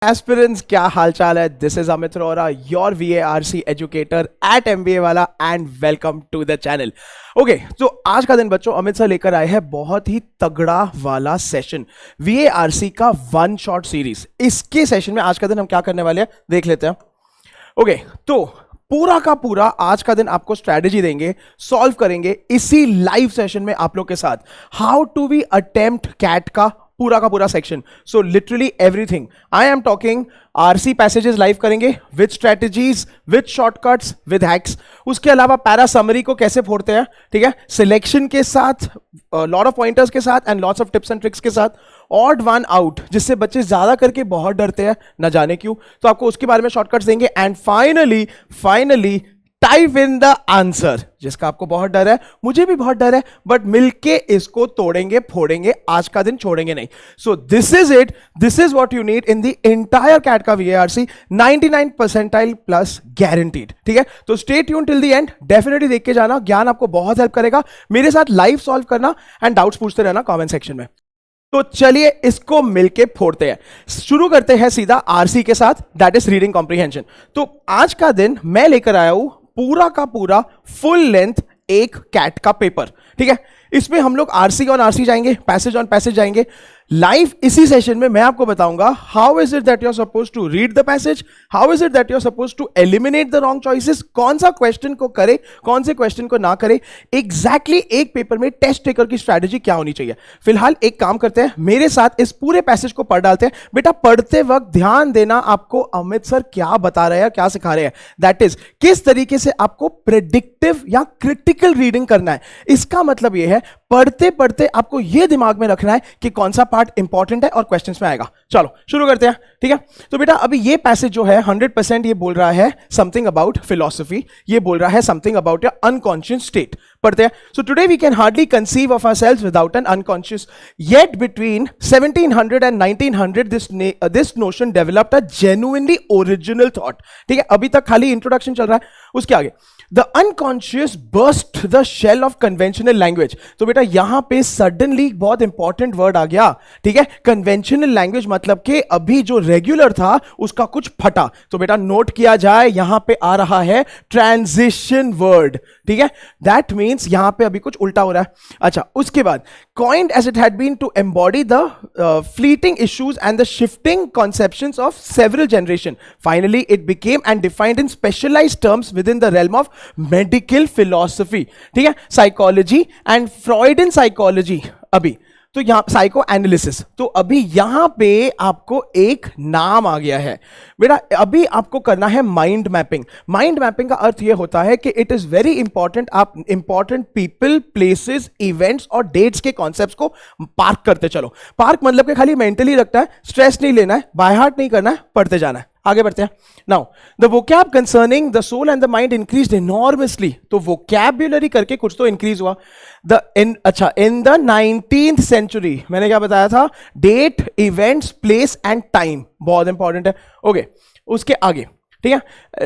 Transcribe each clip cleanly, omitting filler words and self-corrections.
Aspirants, क्या हाल चाल है? This is Amit Arora, your VARC educator at MBA वाला, and welcome to the channel. Okay, तो आज का दिन बच्चों अमित सर लेकर आए हैं बहुत ही तगड़ा वाला सेशन, VARC का वन शॉट सीरीज। इसके सेशन में आज का दिन हम क्या करने वाले हैं देख लेते हैं। ओके, तो पूरा का पूरा आज का दिन आपको स्ट्रैटेजी देंगे, सॉल्व करेंगे इसी लाइव सेशन में आप लोग के साथ। How to we attempt CAT का पूरा section, so literally everything I am talking. RC passages live करेंगे with strategies, with shortcuts, with hacks. उसके अलावा पैरा समरी को कैसे फोड़ते हैं, ठीक है, सिलेक्शन के साथ, लॉट ऑफ पॉइंटर्स के साथ and lots of tips and tricks के साथ। ऑड वन आउट, जिससे बच्चे ज्यादा करके बहुत डरते हैं, न जाने क्यों, तो आपको उसके बारे में शॉर्टकट्स देंगे। And finally type in the answer, जिसका आपको बहुत डर है, मुझे भी बहुत डर है, बट मिलके इसको तोड़ेंगे, फोड़ेंगे, आज का दिन छोड़ेंगे नहीं। So this is it, this is what you need in the entire CAT का VARC 99 परसेंटाइल प्लस गारंटीड। ठीक है, तो stay tune till the end, definitely देख के जाना, ज्ञान आपको बहुत हेल्प करेगा। मेरे साथ लाइव सॉल्व करना एंड डाउट्स पूछते रहना कमेंट सेक्शन में। तो चलिए इसको मिलके फोड़ते हैं। शुरू करते हैं सीधा RC के साथ, दैट इज रीडिंग कॉम्प्रिहेंशन। तो आज का दिन मैं लेकर आया हूं पूरा का पूरा फुल लेंथ एक कैट का पेपर। ठीक है, इसमें हम लोग RC ऑन RC जाएंगे, पैसेज ऑन पैसेज जाएंगे। लाइव इसी सेशन में मैं आपको बताऊंगा how is it that you are suppose to read the passage, how is it that you are suppose to eliminate the wrong choices, कौन सा question को करे, कौन से क्वेश्चन को ना करे, एग्जैक्टली एक पेपर में टेस्ट टेकर की स्ट्रैटेजी क्या होनी चाहिए। फिलहाल एक काम करते हैं, मेरे साथ इस पूरे पैसेज को पढ़ डालते हैं। बेटा पढ़ते वक्त ध्यान देना, आपको अमित सर क्या बता रहे हैं, क्या सिखा रहे हैं, दैट इज किस तरीके से आपको प्रेडिक्टिव या क्रिटिकल रीडिंग करना है। इसका मतलब यह है पढ़ते पढ़ते आपको यह दिमाग में रखना है कि कौन सा पार्ट इंपॉर्टेंट है और क्वेश्चंस में आएगा। चलो शुरू करते हैं। ठीक है, तो बेटा अभी ये पैसेज जो है 100% ये बोल रहा है समथिंग अबाउट फिलॉसफी, ये बोल रहा है something about your unconscious state. पढ़ते हैं। So today we can hardly conceive of ourselves without an unconscious, yet between 1700 and 1900 this notion developed a genuinely original thought. ठीक है, अभी तक खाली इंट्रोडक्शन चल रहा है, उसके आगे The unconscious burst the shell of conventional language। तो बेटा यहां पे सडनली बहुत इंपॉर्टेंट वर्ड आ गया। ठीक है, कन्वेंशनल लैंग्वेज मतलब कि अभी जो रेगुलर था उसका कुछ फटा। तो बेटा नोट किया जाए, यहां पे आ रहा है ट्रांजिशन वर्ड। ठीक है, दैट मीन्स यहां पे अभी कुछ उल्टा हो रहा है। अच्छा, उसके बाद coined as it had been to embody the fleeting issues and the shifting conceptions of several generations. Finally, it became and defined in specialized terms within the realm of medical philosophy. ठीक है, psychology and Freudian psychology. अभी तो यहां psycho analysis, तो अभी यहां पे आपको एक नाम आ गया है बेटा। अभी आपको करना है माइंड मैपिंग। माइंड मैपिंग का अर्थ यह होता है कि इट इज वेरी इंपॉर्टेंट, आप इंपॉर्टेंट पीपल, प्लेसेस, इवेंट्स और डेट्स के कॉन्सेप्ट्स को पार्क करते चलो। पार्क मतलब कि खाली मेंटली रखता है, स्ट्रेस नहीं लेना है, बाय हार्ट नहीं करना है, पढ़ते जाना है। आगे बढ़ते हैं। Now the vocab concerning the soul and the mind increased enormously. तो वोकैब्युलरी करके कुछ तो इंक्रीज हुआ। इन द 19th सेंचुरी, मैंने क्या बताया था, date, events, place and time, बहुत इंपॉर्टेंट है। ओके, उसके आगे ठीक है,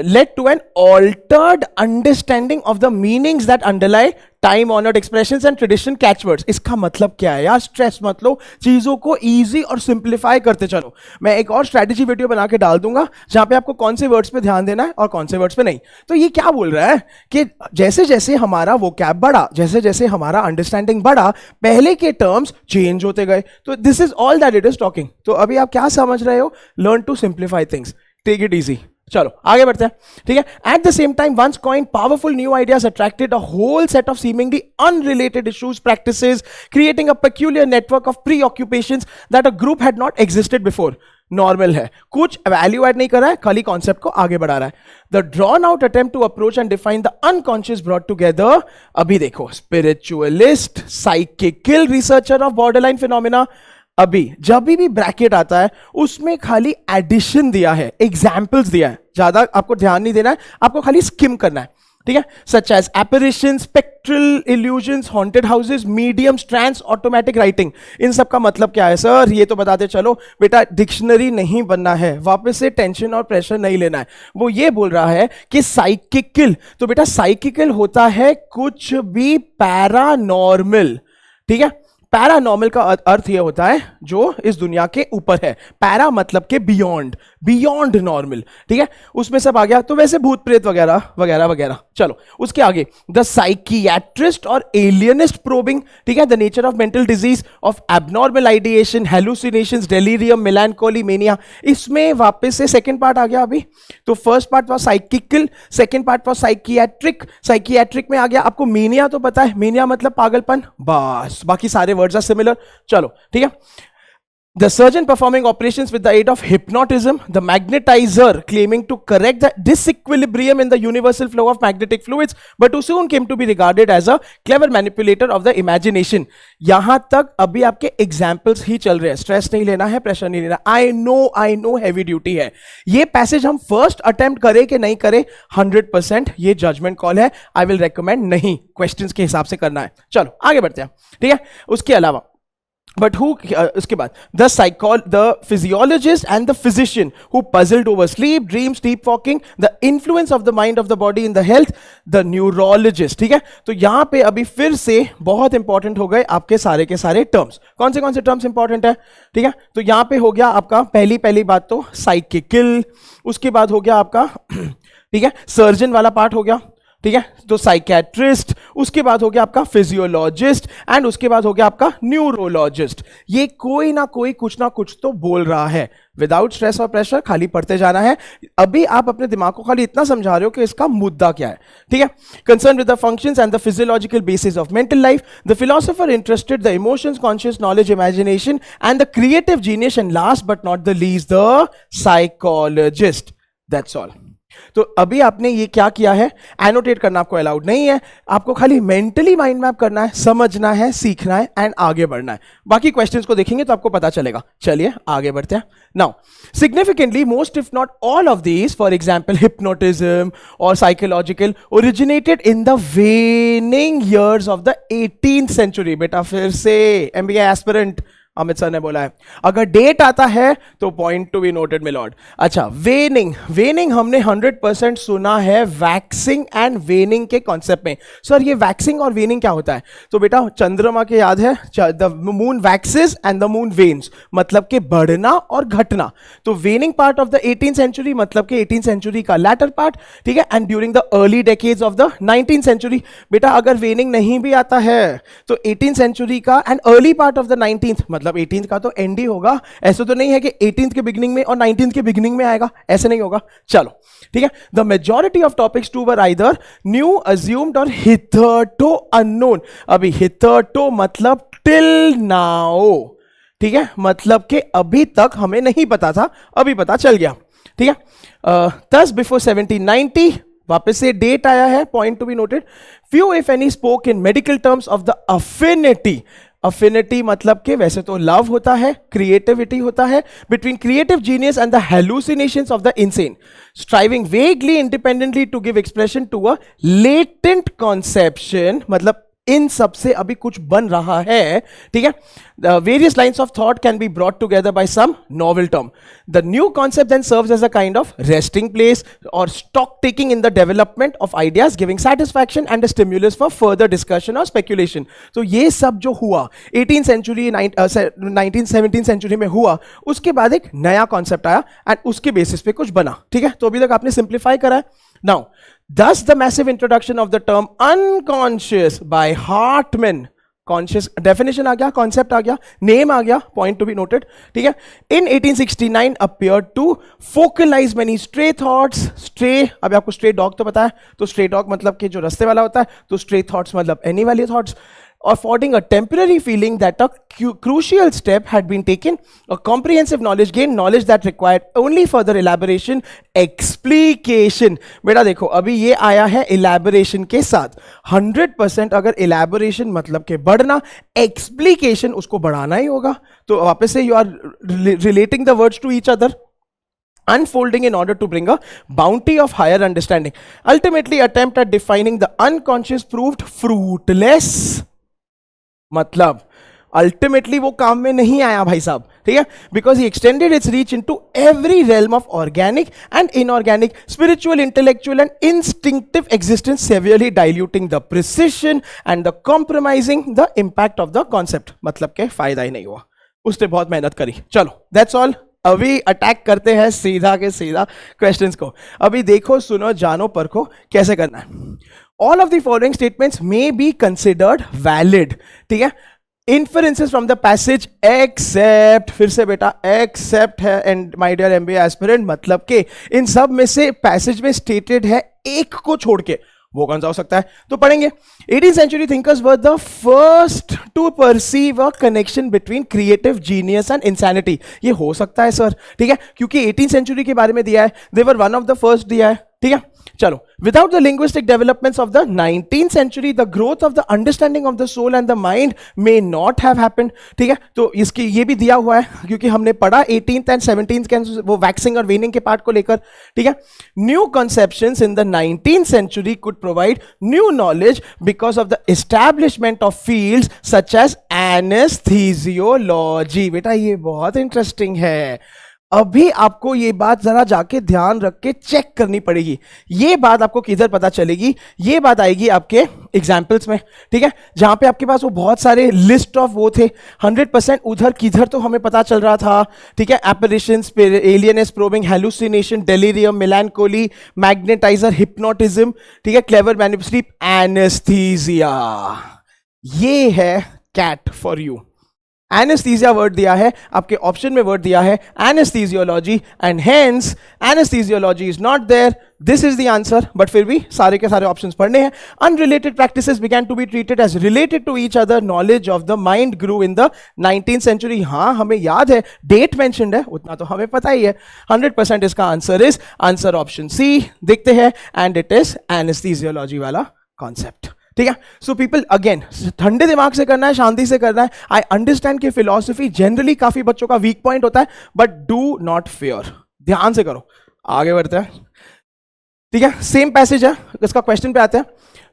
let to an altered understanding of the meanings that underlie time honoured expressions and traditional catchwords. इसका मतलब क्या है यार, स्ट्रेस मत लो, चीजों को इजी और सिंप्लीफाई करते चलो। मैं एक और स्ट्रैटेजी वीडियो बना के डाल दूंगा जहां पे आपको कौन से वर्ड्स पे ध्यान देना है और कौन से वर्ड्स पे नहीं। तो ये क्या बोल रहा है कि जैसे जैसे हमारा वोकैब बढ़ा, जैसे जैसे हमारा अंडरस्टैंडिंग बढ़ा, पहले के टर्म्स चेंज होते गए। तो this is all that it is talking. तो अभी आप क्या समझ रहे हो, learn to simplify things, take it easy. चलो आगे बढ़ते हैं। ठीक है, at the same time once coined powerful new ideas attracted a whole set of seemingly unrelated issues, practices, creating a peculiar network of preoccupations that a group had not existed before. Normal है, कुछ value add नहीं कर रहा है, खाली concept को आगे बढ़ा रहा है। The drawn out attempt to approach and define the unconscious brought together. अभी देखो, spiritualist, psychical researcher of borderline phenomena. अभी जब भी ब्रैकेट आता है उसमें खाली एडिशन दिया है, एग्जाम्पल्स दिया है, ज्यादा आपको ध्यान नहीं देना है, आपको खाली स्किम करना है। ठीक है, such as apparition, spectral illusions, haunted houses, mediums, trance automatic writing. इन सब का मतलब क्या है सर, ये तो बताते चलो। बेटा डिक्शनरी नहीं बनना है, वापस से टेंशन और प्रेशर नहीं लेना है। वो ये बोल रहा है कि साइकिकल, तो बेटा साइकिकल होता है कुछ भी पैरानॉर्मल। ठीक है, पैरानॉर्मल का अर्थ ये होता है जो इस दुनिया के ऊपर है, पैरा मतलब के बियॉन्ड, बियॉन्ड नॉर्मल, ठीक है, उसमें सब आ गया। तो वैसे भूत प्रेत वगैरह वगैरह वगैरह। चलो उसके आगे, द साइकियाट्रिस्ट और एलियनिस्ट प्रोबिंग, ठीक है, the nature of mental disease of abnormal ideation, hallucinations, delirium, मेलानकोली, mania. इसमें वापस से सेकंड पार्ट आ गया अभी। तो first part was psychical, second part was psychiatric. Psychiatric में आ गया आपको मेनिया, तो पता है मेनिया मतलब पागलपन, बस बाकी सारे वर्ड्स आर सिमिलर। चलो ठीक है, the surgeon performing operations with the aid of hypnotism, the magnetizer claiming to correct the disequilibrium in the universal flow of magnetic fluids, but who soon came to be regarded as a clever manipulator of the imagination. यहां तक अभी आपके examples ही चल रहे हैं, stress नहीं लेना है, प्रेशर नहीं लेना। आई नो हैवी ड्यूटी है। ये पैसेज हम फर्स्ट अटेम्प्ट करें कि नहीं करें 100% ये जजमेंट कॉल है। आई विल रेकमेंड नहीं, क्वेश्चंस के हिसाब से करना है। चलो आगे बढ़ते हैं, ठीक है। उसके अलावा But who, उसके बाद, the physiologist and the physician who puzzled over sleep, dreams, sleepwalking, the influence of the mind of the body in the health, the neurologist, ठीक है। तो यहां पे अभी फिर से बहुत इंपॉर्टेंट हो गए आपके सारे के सारे टर्म्स। कौन से टर्म्स इंपॉर्टेंट है, ठीक है। तो यहां पे हो गया आपका पहली बात तो साइकिकल, उसके बाद हो गया आपका ठीक है सर्जन वाला पार्ट हो गया, ठीक है, तो साइकियाट्रिस्ट, उसके बाद हो गया आपका फिजियोलॉजिस्ट, एंड उसके बाद हो गया आपका न्यूरोलॉजिस्ट। ये कोई ना कोई कुछ ना कुछ तो बोल रहा है। विदाउट स्ट्रेस और प्रेशर खाली पढ़ते जाना है। अभी आप अपने दिमाग को खाली इतना समझा रहे हो कि इसका मुद्दा क्या है, ठीक है। Concern with the functions and the physiological basis of mental life, the philosopher interested the emotions, conscious knowledge, imagination and the creative genius, and last but not the least the psychologist. That's all. तो अभी आपने ये क्या किया है, annotate करना आपको allowed नहीं है, आपको खाली मेंटली माइंड मैप करना है, समझना है, सीखना है एंड आगे बढ़ना है। बाकी क्वेश्चंस को देखेंगे तो आपको पता चलेगा। चलिए आगे बढ़ते हैं। Now significantly most if not all of these, for example hypnotism और psychological, originated in the waning years of the 18th century. बेटा फिर से एमबीए एस्पिरेंट अमित सर ने बोला है, अगर डेट आता है तो point to be noted milord. अच्छा, वेनिंग हमने 100% सुना है वैक्सिंग एंड वेनिंग के कॉन्सेप्ट में। सर ये वैक्सिंग और वेनिंग क्या होता है? तो बेटा चंद्रमा के याद है, the moon waxes and the moon wanes, मतलब के बढ़ना और घटना। तो waning part of the 18th century मतलब के 18th सेंचुरी का लैटर पार्ट, ठीक है, and during the early decades of the 19th century. बेटा अगर वेनिंग नहीं भी आता है तो 18th सेंचुरी का and early part of the 19th मतलब 18th का तो एंड ही होगा। ऐसा तो नहीं है कि 18th के बिगिनिंग में और 19th के बिगिनिंग में आएगा, ऐसे नहीं होगा। चलो ठीक है, the majority of topics to were either new, assumed और हिथर्टो अननोन। अभी हिथर्टो मतलब टिल नाउ, ठीक है, मतलब कि अभी तक हमें नहीं पता था, अभी पता चल गया, ठीक है। thus बिफोर 1790 वापस से डेट आया है, point to be noted. Few if any spoke in medical terms of the affinity. Affinity मतलब कि वैसे तो लव होता है, क्रिएटिविटी होता है, between creative genius and the hallucinations of the insane, striving vaguely independently to give expression to a latent conception, मतलब इन सबसे अभी कुछ बन रहा है, ठीक है। Various lines of thought can be brought together by some novel term. The new concept then serves as a kind of resting place or stock taking in the development of ideas, giving satisfaction and stimulus for further discussion or speculation. तो ये सब जो हुआ 18th century 17th century में हुआ, उसके बाद एक नया कॉन्सेप्ट आया एंड उसके बेसिस पे कुछ बना, ठीक है। तो अभी तक आपने सिंप्लीफाई करा है। Now, thus the massive introduction of the term unconscious by Hartman, conscious definition आ गया, concept आ गया, name आ गया, point to be noted, ठीक है। In 1869 appeared to focalize many stray thoughts, stray, अभी आपको stray dog तो पता है, तो stray dog मतलब कि जो रास्ते वाला होता है, तो stray thoughts मतलब any वाले thoughts, affording a temporary feeling that a crucial step had been taken, a comprehensive knowledge gain, knowledge that required only further elaboration, explication। बेटा देखो अभी ये आया है elaboration के साथ, 100% अगर elaboration मतलब के बढ़ना, explication उसको बढ़ाना ही होगा। तो वापस से you are relating the words to each other, unfolding in order to bring a bounty of higher understanding. Ultimately attempt at defining the unconscious proved fruitless, मतलब अल्टीमेटली वो काम में नहीं आया भाई साहब। ठीक है, because he extended its reach into every realm of organic and inorganic, spiritual, intellectual and instinctive existence, severely diluting the precision and the compromising the impact of the concept. मतलब के फायदा ही नहीं हुआ, उसने बहुत मेहनत करी। चलो दैट्स ऑल। अभी अटैक करते हैं सीधा के सीधा क्वेश्चंस को। अभी देखो, सुनो, जानो, परखो कैसे करना है। All of the following statements may be considered valid, ठीक है, inferences from the passage except, फिर से बेटा except है, and my dear MBA aspirant, मतलब के इन सब में से पैसेज में स्टेटेड है एक को छोड़ के, वो कौन सा हो सकता है? तो पढ़ेंगे। 18th century thinkers were the first to perceive a connection between creative genius and insanity। ये हो सकता है सर, ठीक है, क्योंकि 18th century के बारे में दिया है, they were one of the first दिया है, ठीक है। चलो, without the linguistic developments of the 19th century, the growth of the understanding of the soul and the mind may not have happened, ठीक है। तो इसकी ये भी दिया हुआ है, क्योंकि हमने पढ़ा 18th and 17th के वो वैक्सिंग और वेनिंग के पार्ट को लेकर, ठीक है। New conceptions in the 19th century could provide new knowledge because of the establishment of fields such as anesthesiology। बेटा ये बहुत इंटरेस्टिंग है। अभी आपको ये बात जरा जाके ध्यान रख के चेक करनी पड़ेगी। ये बात आपको किधर पता चलेगी? ये बात आएगी आपके एग्जाम्पल्स में, ठीक है, जहां पे आपके पास वो बहुत सारे लिस्ट ऑफ वो थे। 100% उधर किधर तो हमें पता चल रहा था, ठीक है, apparitions, alienists, probing, hallucination, delirium, melancholy, magnetiser, hypnotism, ठीक है, क्लेवर मैनिपुलेटिव, एनेस्थीसिया। ये है CAT for you. Anaesthesia word दिया है, आपके ऑप्शन में वर्ड दिया है anaesthesiology, and hence anaesthesiology is not there. This is the answer, but फिर भी सारे के सारे ऑप्शंस पढ़ने हैं। Unrelated practices began to be treated as related to each other. Knowledge of the mind grew in the 19th century. हाँ, हमें याद है, डेट मेंशन्ड है, उतना तो हमें पता ही है। 100% इसका answer is answer option C. देखते हैं, एंड इट इज एनेस्थीसियोलॉजी वाला कॉन्सेप्ट, ठीक है। सो पीपल, अगेन ठंडे दिमाग से करना है, शांति से करना है। आई अंडरस्टैंड कि फिलॉसफी जनरली काफी बच्चों का वीक पॉइंट होता है, बट डू नॉट फेयर, ध्यान से करो। आगे बढ़ते हैं, ठीक है। सेम पैसेज है, इसका क्वेश्चन पे आते हैं।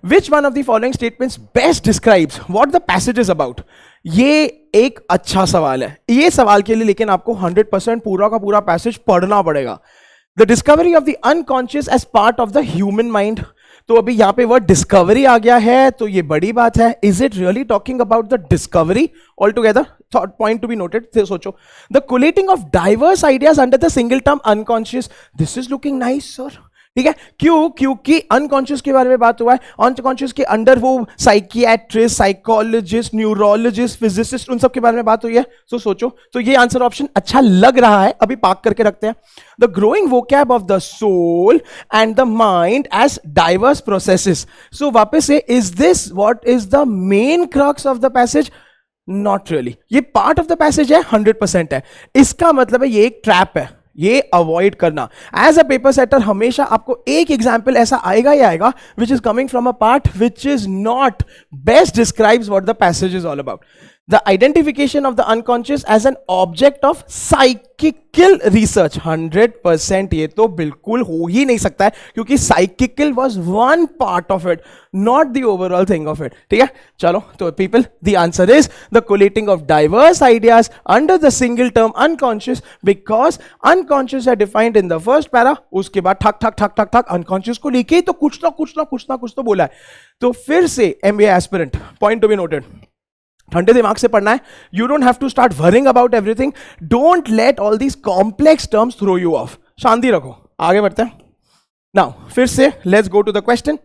Which one of the following statements best describes what the passage is about? ये एक अच्छा सवाल है। ये सवाल के लिए लेकिन आपको 100% पूरा का पूरा पैसेज पढ़ना पड़ेगा। The discovery of the unconscious as part of the human mind. तो अभी यहां पे वर्ड डिस्कवरी आ गया है, तो ये बड़ी बात है। Is it really talking about the discovery all together? Point to be noted. सोचो, the collating of diverse ideas under the single term unconscious. This is looking nice sir, ठीक है। क्यों? क्योंकि अनकॉन्शियस के बारे में बात हुआ है। अनकॉन्शियस के अंडर वो साइकियाट्रिस्ट, साइकोलॉजिस्ट, न्यूरोलॉजिस्ट, फिजिसिस्ट, उन सब के बारे में बात हुई है। तो सोचो, तो ये आंसर ऑप्शन अच्छा लग रहा है। अभी पार्क करके रखते हैं। The growing vocab of the soul and the mind as diverse processes. So वापस से, is this what is the main crux of the passage? Not really. ये पार्ट ऑफ द पैसेज है, 100% है। इसका मतलब है ये एक ट्रैप है, ये अवॉइड करना। एज अ पेपर सेटर हमेशा आपको एक एग्जाम्पल ऐसा आएगा ही आएगा which is coming from a part which is not best describes what the passage is all about. The identification of the unconscious as an object of psychical research. 100% ये तो बिल्कुल हो ही नहीं सकता है, क्योंकि psychical was one part of it, not the overall thing of it, ठीक है। चलो, तो people, the answer is the collating of diverse ideas under the single term unconscious, because unconscious है defined in the first para. उसके बाद ठक ठक ठक ठक ठक अनकॉन्शियस को लेके ही तो कुछ ना कुछ ना कुछ ना कुछ तो बोला है। तो फिर से MBA aspirant, point to be noted, ठंडे दिमाग से पढ़ना है। You don't have to start worrying about everything. Don't let all these complex terms throw you off. शांति रखो, आगे बढ़ते हैं। नाउ फिर से let's go to the question.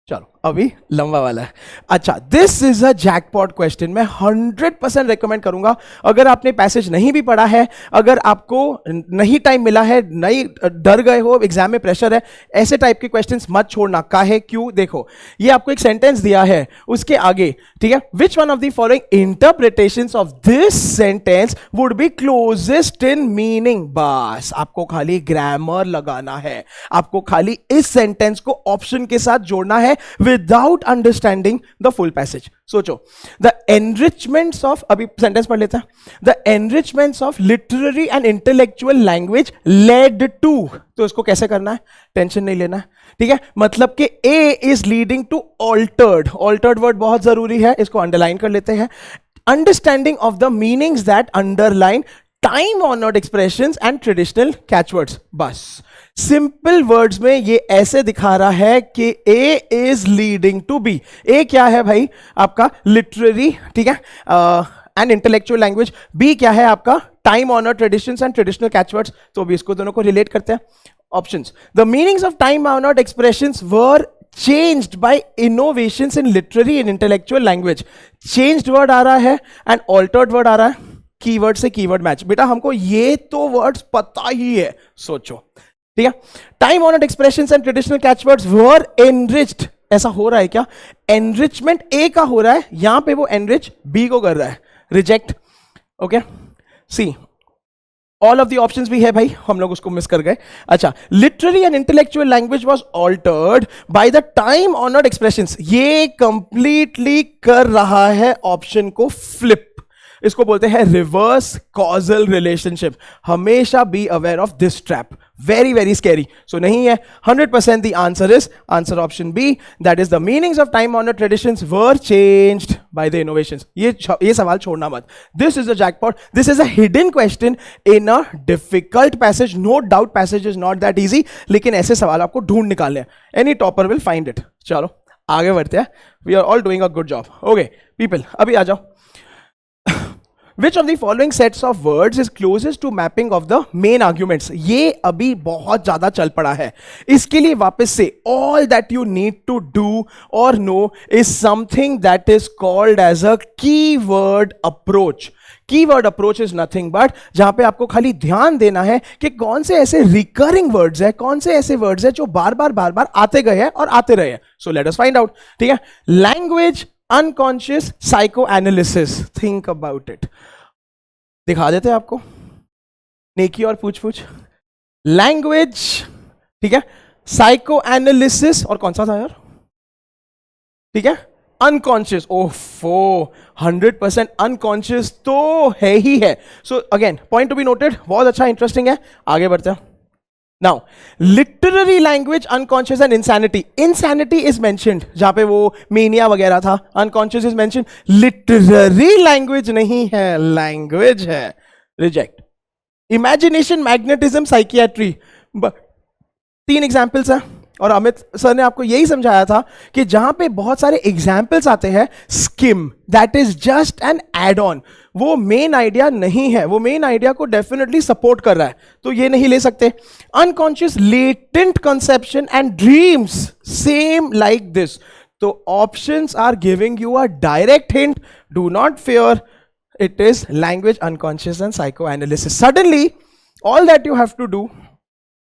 चलो, अभी लंबा वाला है। अच्छा, this is a jackpot question. मैं 100% रेकमेंड करूंगा, अगर आपने पैसेज नहीं भी पढ़ा है, अगर आपको नहीं टाइम मिला है, नहीं डर गए हो, एग्जाम में प्रेशर है, ऐसे टाइप के क्वेश्चंस मत छोड़ना। काहे? क्यों? देखो, ये आपको एक सेंटेंस दिया है, उसके आगे, ठीक है, विच one of the following interpretations of this sentence would be closest in meaning? बस आपको खाली ग्रामर लगाना है, आपको खाली इस सेंटेंस को ऑप्शन के साथ जोड़ना है without understanding the full passage. सोचो, the enrichments of, अभी सेंटेंस पढ़ लेते हैं, the enrichments of literary and intellectual language led to, तो इसको कैसे करना है? टेंशन नहीं लेना है, ठीक है। मतलब कि A is leading to altered word बहुत जरूरी है, इसको अंडरलाइन कर लेते हैं। Understanding of the meanings that underline time honoured expressions and traditional catchwords. बस सिंपल वर्ड्स में ये ऐसे दिखा रहा है कि ए इज लीडिंग टू बी। ए क्या है भाई? आपका लिटरेरी, ठीक है, एंड इंटेलेक्चुअल लैंग्वेज। बी क्या है? आपका time honoured traditions and traditional catchwords. तो अभी इसको दोनों को रिलेट करते हैं। Options, the meanings of time honoured expressions were changed by innovations in literary and intellectual language। changed word आ रहा है and altered word आ रहा है, कीवर्ड से कीवर्ड मैच। बेटा हमको ये तो वर्ड्स पता ही है, सोचो, ठीक है। Time honoured expressions and traditional catchwords were enriched. ऐसा हो रहा है क्या? एनरिचमेंट ए का हो रहा है, यहां पे वो एनरिच बी को कर रहा है, reject. Okay, see all of the options भी है भाई, हम लोग उसको मिस कर गए। अच्छा, literary and intellectual language was altered by the time honoured expressions. ये कंप्लीटली कर रहा है ऑप्शन को फ्लिप। इसको बोलते हैं रिवर्स कॉजल रिलेशनशिप। हमेशा be aware of this trap, very very scary. So नहीं है, 100% the answer is answer option B, that is the meanings of time honoured traditions were changed by the innovations. ये सवाल छोड़ना मत, this is a jackpot, this is a hidden question in a difficult passage. No doubt passage is not that easy, लेकिन ऐसे सवाल आपको ढूंढ निकालने हैं। Any topper will find it. चलो आगे बढ़ते हैं, we are all doing a good job. Okay people, अभी आ जाओ। Which of the following sets of words is closest to mapping of the main arguments? ये अभी बहुत ज्यादा चल पड़ा है। इसके लिए वापस से all that you need to do or know is something that is called as a keyword approach. Keyword approach is nothing but जहां पे आपको खाली ध्यान देना है कि कौन से ऐसे रिकरिंग वर्ड्स है, कौन से ऐसे वर्ड्स है जो बार बार आते गए हैं और आते रहे हैं। So let us find out, ठीक है। Language unconscious psycho analysis, think about it. दिखा देते हैं आपको नेकी और पूछ पूछ। लैंग्वेज, ठीक है, साइको एनालिसिस, और कौन सा था यार? ठीक है, अनकॉन्शियस। ओफो, 100% अनकॉन्शियस तो है ही है। So again point to be noted, बहुत अच्छा, इंटरेस्टिंग है। आगे बढ़ते हैं। Now, literary language, unconscious and insanity. Insanity is mentioned, जहां पे वो mania वगैरह था। Unconscious is mentioned. Literary language नहीं है, language है, reject. Imagination, magnetism, psychiatry. 3 examples हैं और अमित सर ने आपको यही समझाया था कि जहां पे बहुत सारे एग्जाम्पल्स आते हैं, skim, that is just an add on. वो मेन आइडिया नहीं है, वो मेन आइडिया को डेफिनेटली सपोर्ट कर रहा है, तो ये नहीं ले सकते। Unconscious, latent conception and dreams, same like this. तो options are giving you a direct hint, do not fear, it is language, unconscious and psycho analysis. Suddenly all that you have to do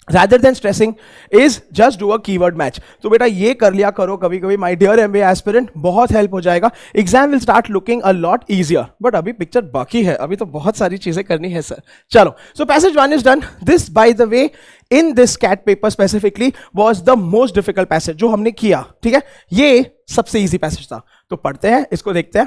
rather than stressing is just do a keyword match। तो बेटा ये कर लिया करो कभी कभी, my dear MBA aspirant, बहुत help हो जाएगा। Exam will start looking a lot easier, but अभी पिक्चर बाकी है, अभी तो बहुत सारी चीजें करनी है सर। चलो, so passage 1 is done। This by the way in this CAT paper specifically was the most difficult passage जो हमने किया, ठीक है। ये सबसे easy passage था, तो पढ़ते हैं, इसको देखते हैं।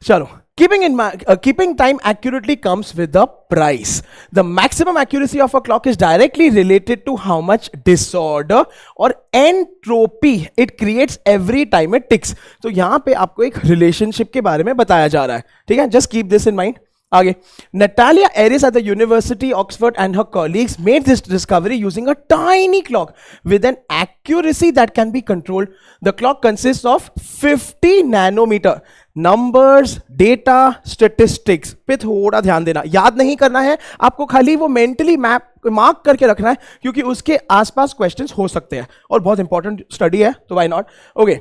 चलो, keeping time accurately comes with a price. The maximum accuracy of a clock is directly related to how much disorder or entropy it creates every time it ticks. तो यहां पे आपको एक रिलेशनशिप के बारे में बताया जा रहा है, ठीक है। Just keep this in mind. आगे, Natalia Aris at the University Oxford and her colleagues made this discovery using a tiny clock with an accuracy that can be controlled. The clock consists of 50 nanometer. Numbers, data, statistics पे थोड़ा ध्यान देना, याद नहीं करना है आपको, खाली वो मेंटली मार्क करके रखना है, क्योंकि उसके आसपास क्वेश्चंस हो सकते हैं और बहुत इंपॉर्टेंट स्टडी है, तो व्हाई नॉट। ओके,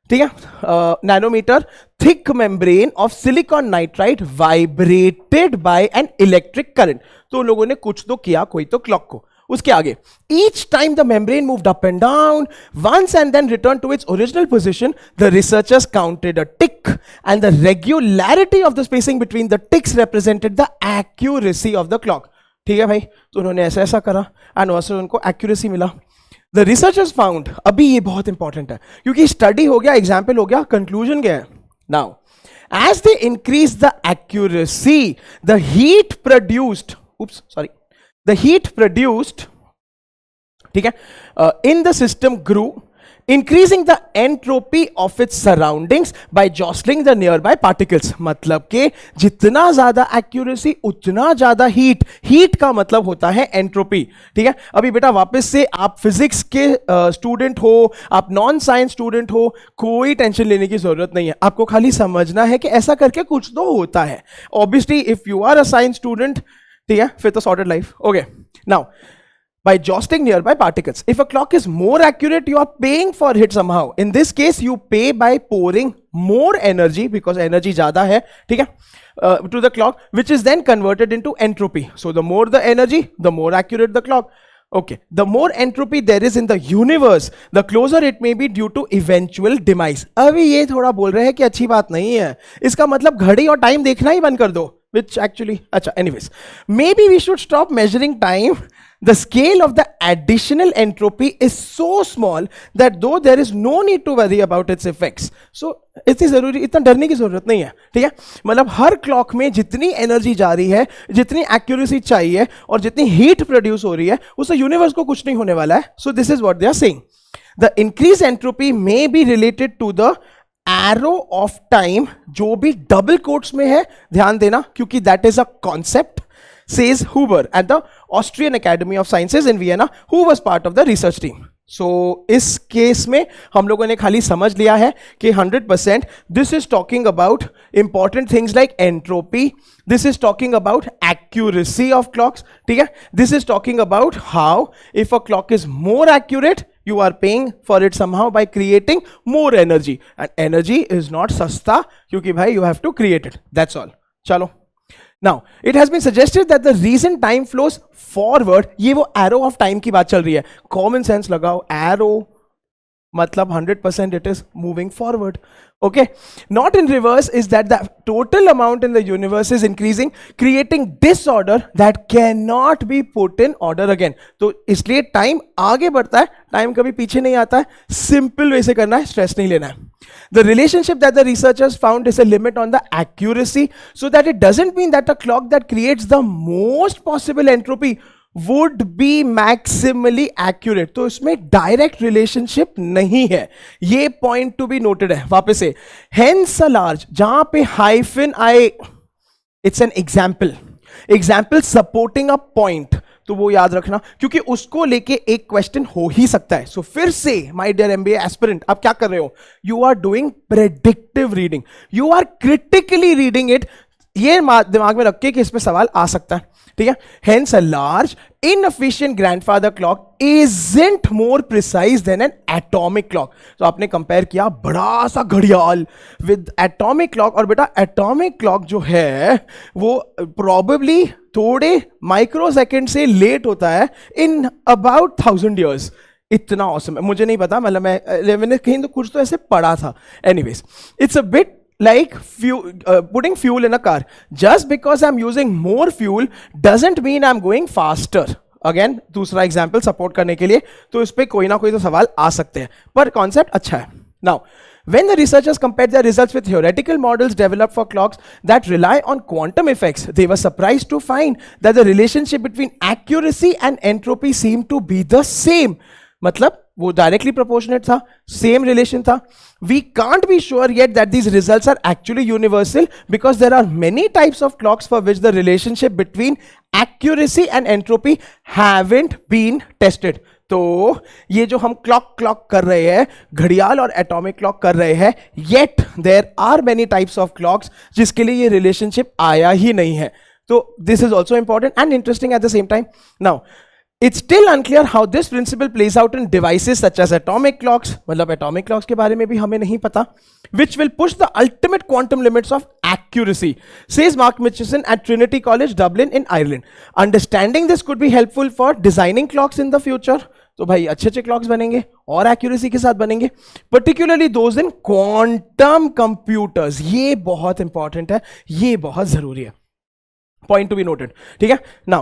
ठीक है। Nanometre, thick membrane of silicon nitride vibrated by an electric current. तो लोगों ने कुछ तो किया, कोई तो क्लॉक को। उसके आगे, each time the membrane moved up and down once and then returned to its original position, the researchers counted a tick and the regularity of the spacing between the ticks represented the accuracy of the clock। ठीक है भाई, तो उन्होंने ऐसा ऐसा करा and उससे उनको एक्यूरेसी मिला। The researchers found, अभी ये बहुत इंपॉर्टेंट है क्योंकि स्टडी हो गया, एग्जाम्पल हो गया, कंक्लूजन क्या है। Now, as they increased the accuracy, the heat produced, ठीक है, in the system grew increasing the entropy of its surroundings by jostling the nearby particles, मतलब कि जितना ज्यादा एक्यूरेसी उतना ज्यादा हीट, हीट का मतलब होता है एंट्रोपी। ठीक है, अभी बेटा वापस से आप फिजिक्स के स्टूडेंट हो, आप नॉन साइंस स्टूडेंट हो, कोई टेंशन लेने की जरूरत नहीं है, आपको खाली समझना है कि ऐसा करके कुछ तो होता है। Obviously if you are a science student, ठीक है, फिर तो sorted life. Okay, now by jostling nearby particles, if a clock is more accurate, you are paying for it somehow. In this case you pay by pouring more energy, because energy zyada hai, theek hai, to the clock, which is then converted into entropy. So the more the energy, the more accurate the clock. Okay, the more entropy there is in the universe, the closer it may be due to eventual demise. अभी ये थोड़ा बोल रहे हैं कि अच्छी बात नहीं है, इसका मतलब घड़ी और टाइम देखना ही बंद कर दो, which actually, अच्छा, anyways, maybe we should stop measuring time. The scale of the additional entropy is so small that though there is no need to worry about its effects. So इतनी जरूरी, इतना डरने की जरूरत नहीं है। ठीक है, मतलब हर क्लॉक में जितनी एनर्जी जा रही है, जितनी एक्यूरेसी चाहिए और जितनी हीट प्रोड्यूस हो रही है, उससे यूनिवर्स को कुछ नहीं होने वाला है। So this is what they are saying, the increase entropy may be related to the arrow of time, जो भी डबल कोट्स में है, ध्यान देना, क्योंकि that is a concept, says Huber at the Austrian Academy of Sciences in Vienna, who was part of the research team. So इस case में हम लोगों ने खाली समझ लिया है कि 100% this is talking about important things like entropy, this is talking about accuracy of clocks, ठीक है, this is talking about how if a clock is more accurate, you are paying for it somehow by creating more energy, and energy is not सस्ता, क्योंकि भाई you have to create it, that's all. चलो, now it has been suggested that the reason time flows forward, ये वो arrow of time की बात चल रही है, common sense लगाओ, arrow मतलब 100% it is moving forward. Okay, not in reverse, is that the total amount in the universe is increasing, creating disorder that cannot be put in order again. तो इसलिए time आगे बढ़ता है, time कभी पीछे नहीं आता है, सिंपल वे से करना है, स्ट्रेस नहीं लेना है। The relationship that the researchers found is a limit on the accuracy, so that it doesn't mean that a clock that creates the most possible entropy would be maximally accurate. तो इसमें direct relationship नहीं है, ये point to be noted है। वापस से, hence a large, जहां पे हाइफन आए, it's an example supporting a point, तो वो याद रखना, क्योंकि उसको लेके एक क्वेश्चन हो ही सकता है। सो फिर से माय डियर एमबीए एस्पिरेंट, आप क्या कर रहे हो, you are doing predictive reading, you are critically reading it, ये दिमाग में रख के कि इस पे सवाल आ सकता है। ठीक है, hence a large inefficient grandfather clock isn't more precise than an atomic clock. तो आपने कंपेयर किया बड़ा सा घड़ियाल विद एटॉमिक क्लॉक, और बेटा एटॉमिक क्लॉक जो है वो प्रोबेबली थोड़े माइक्रो सेकेंड से लेट होता है इन अबाउट 1000 years। इतना ऑसम है, मुझे नहीं पता, मतलब मैंने कहीं तो कुछ तो ऐसे पढ़ा था। Anyways, it's a bit like putting fuel in a car. Just because I'm using more fuel doesn't mean I'm going faster. Again, दूसरा एग्जाम्पल सपोर्ट करने के लिए, तो इस पे कोई ना कोई तो सवाल आ सकते हैं, पर कॉन्सेप्ट अच्छा है। Now, when the researchers compared their results with theoretical models developed for clocks that rely on quantum effects, they were surprised to find that the relationship between accuracy and entropy seemed to be the same. मतलब वो directly proportionate था, same relation था। We can't be sure yet that these results are actually universal, because there are many types of clocks for which the relationship between accuracy and entropy haven't been tested. तो ये जो हम clock कर रहे हैं, घड़ियाल और एटॉमिक क्लॉक कर रहे हैं, yet there are many types of clocks जिसके लिए ये रिलेशनशिप आया ही नहीं है। तो this is also important and interesting at the same time. Now it's still unclear how this principle plays out in devices such as atomic clocks, मतलब atomic clocks के बारे में भी हमें नहीं पता, which will push the ultimate quantum limits of accuracy, says Mark Mitchison at Trinity College, Dublin in Ireland. Understanding this could be helpful for designing clocks in the future. तो भाई अच्छे अच्छे क्लॉक्स बनेंगे और एक्यूरेसी के साथ बनेंगे, particularly those in quantum computers. ये बहुत इंपॉर्टेंट है, ये बहुत जरूरी है, point to be noted. ठीक है, now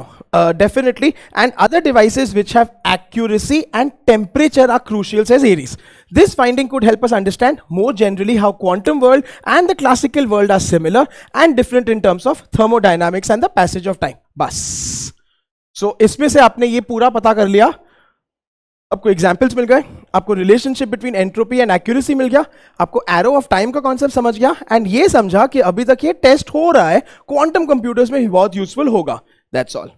definitely, and other devices which have accuracy and temperature are crucial, says Aries. This finding could help us understand more generally how quantum world and the classical world are similar and different in terms of thermodynamics and the passage of time. बस, so इसमें से आपने ये पूरा पता कर लिया आपको एग्जाम्पल्स मिल गए, आपको relationship between entropy and accuracy मिल गया, आपको एरो ऑफ टाइम का कॉन्सेप्ट समझ गया, एंड ये समझा कि अभी तक ये टेस्ट हो रहा है, क्वांटम कंप्यूटर्स में भी बहुत यूजफुल होगा. That's all.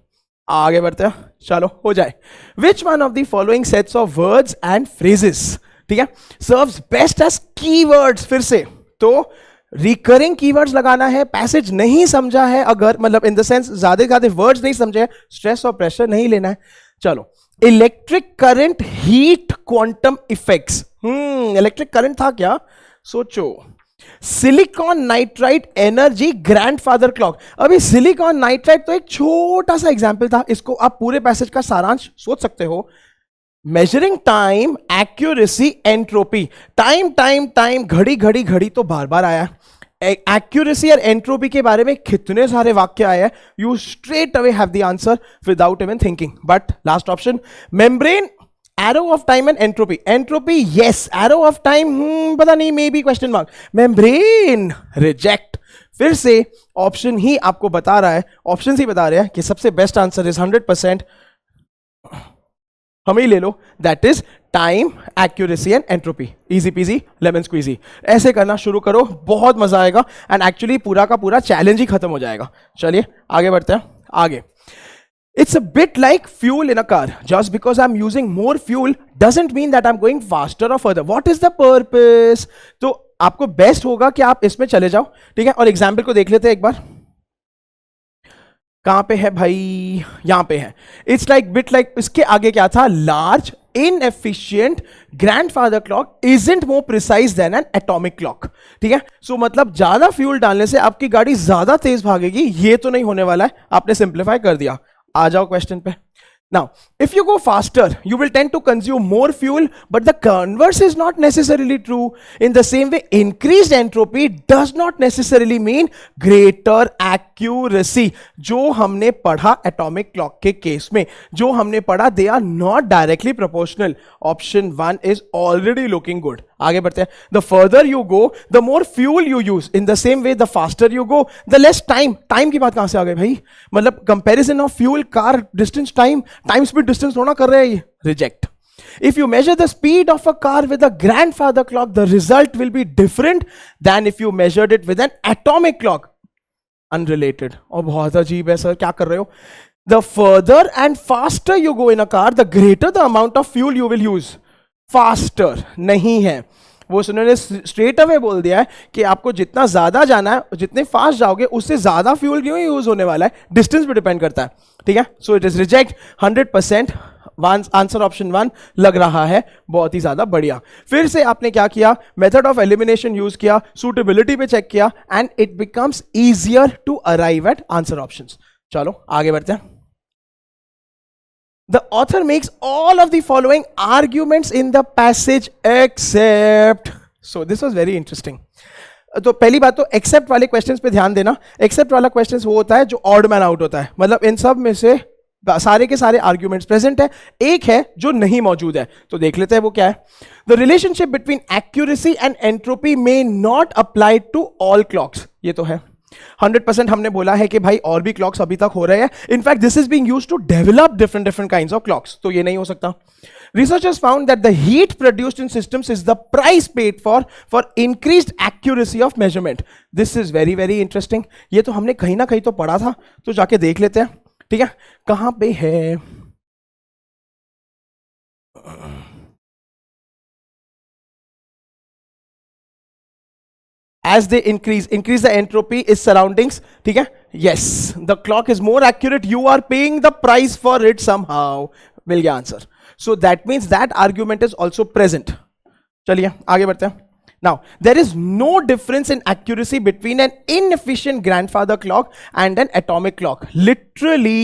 आगे बढ़ते हैं, चलो हो जाए. विच one of the following sets of words and phrases, ठीक है, सर्व्स बेस्ट एज कीवर्ड्स. फिर से तो रिकरिंग कीवर्ड्स लगाना है, पैसेज नहीं समझा है अगर, मतलब इन द सेंस ज्यादा वर्ड्स नहीं समझे, स्ट्रेस और प्रेशर नहीं लेना है. चलो, electric current heat quantum effects. Electric current था क्या, सोचो. Silicon nitride energy grandfather clock. अभी सिलिकॉन नाइट्राइड तो एक छोटा सा एग्जांपल था, इसको आप पूरे पैसेज का सारांश सोच सकते हो. Measuring time, accuracy, entropy. Time time time, घड़ी घड़ी घड़ी तो बार बार आया. एक्यूरेसी और एंट्रोपी के बारे में कितने सारे वाक्य आए हैं. You straight away have the answer without even thinking. But last option, membrane, arrow of time and entropy. Entropy yes, arrow of time पता नहीं, may be question mark. Membrane reject. फिर से ऑप्शन ही आपको बता रहा है, ऑप्शन ही बता रहे हैं कि सबसे बेस्ट आंसर इज 100%, हमें ही ले लो, that is time, accuracy and entropy. Easy peasy lemon squeezy. ऐसे करना शुरू करो, बहुत मजा आएगा, एंड एक्चुअली पूरा का पूरा चैलेंज ही खत्म हो जाएगा. चलिए आगे बढ़ते हैं. आगे, it's a bit like fuel in a car. Just because I'm using more fuel doesn't mean that I'm going faster or further. What is the purpose? तो आपको बेस्ट होगा कि आप इसमें चले जाओ, ठीक है. और एग्जाम्पल को देख लेते हैं एक बार. कहां पे है भाई, यहां पे है. इट्स लाइक बिट लाइक, इसके आगे क्या था, large inefficient grandfather clock isn't more precise than an atomic clock. ठीक है. सो मतलब ज्यादा फ्यूल डालने से आपकी गाड़ी ज्यादा तेज भागेगी, ये तो नहीं होने वाला है. आपने सिंप्लीफाई कर दिया. आ जाओ क्वेश्चन पे. Now, if you go faster, you will tend to consume more fuel, but the converse is not necessarily true. In the same way, increased entropy does not necessarily mean greater accuracy. जो हमने पढ़ा atomic clock के case में, जो हमने पढ़ा, they are not directly proportional. Option 1 is already looking good. आगे बढ़ते हैं. The further you go, the more fuel you use. In the same way, the faster you go, the less time. Time की बात कहां से आ गई भाई, मतलब comparison of fuel, car, distance, time. Time speed distance थोड़ा कर रहे हैं. Reject. If you measure the speed of a car with a grandfather clock, the result will be different then if you measured it with an atomic clock. Unrelated और बहुत अजीब है sir, क्या कर रहे हो. The further and faster you go in a car, the greater the amount of fuel you will use. Faster नहीं है वो, उन्होंने स्ट्रेट अवे बोल दिया है कि आपको जितना ज्यादा जाना है, जितने फास्ट जाओगे उससे ज्यादा फ्यूल क्यों यूज होने वाला है, डिस्टेंस पे डिपेंड करता है. ठीक है. So it is reject 100%. Answer option 1 लग रहा है बहुत ही ज्यादा बढ़िया. फिर से आपने क्या किया, मेथड ऑफ एलिमिनेशन यूज किया, सूटेबिलिटी पे चेक किया, and it becomes easier to arrive at answer options. चलो आगे बढ़ते हैं. The author makes all of the following arguments in the passage except. So this was very interesting. तो पहली बात तो एक्सेप्ट वाले क्वेश्चंस पे ध्यान देना. एक्सेप्ट वाला क्वेश्चंस वो होता है जो ऑड मैन आउट होता है, मतलब इन सब में से सारे के सारे आर्ग्यूमेंट्स प्रेजेंट है, एक है जो नहीं मौजूद है. तो देख लेते हैं वो क्या है. The relationship between accuracy and entropy may not apply to all clocks. ये तो है 100%. हमने बोला है कि भाई और भी क्लॉक्स अभी तक हो रहे हैं. In fact this is being used to develop different kinds of clocks. तो ये नहीं हो सकता. Researchers found that the heat produced in systems is the price paid for increased accuracy of measurement. This is very very interesting. ये तो हमने कहीं ना कहीं तो पढ़ा था, तो जाके देख लेते हैं. ठीक है, कहां पे है. As they increase the entropy is surroundings. ठीक है. Yes, the clock is more accurate. You are paying the price for it somehow. मिल गया answer. So that means that argument is also present. चलिए आगे बढ़ते हैं. Now, there is no difference in accuracy between an inefficient grandfather clock and an atomic clock. Literally,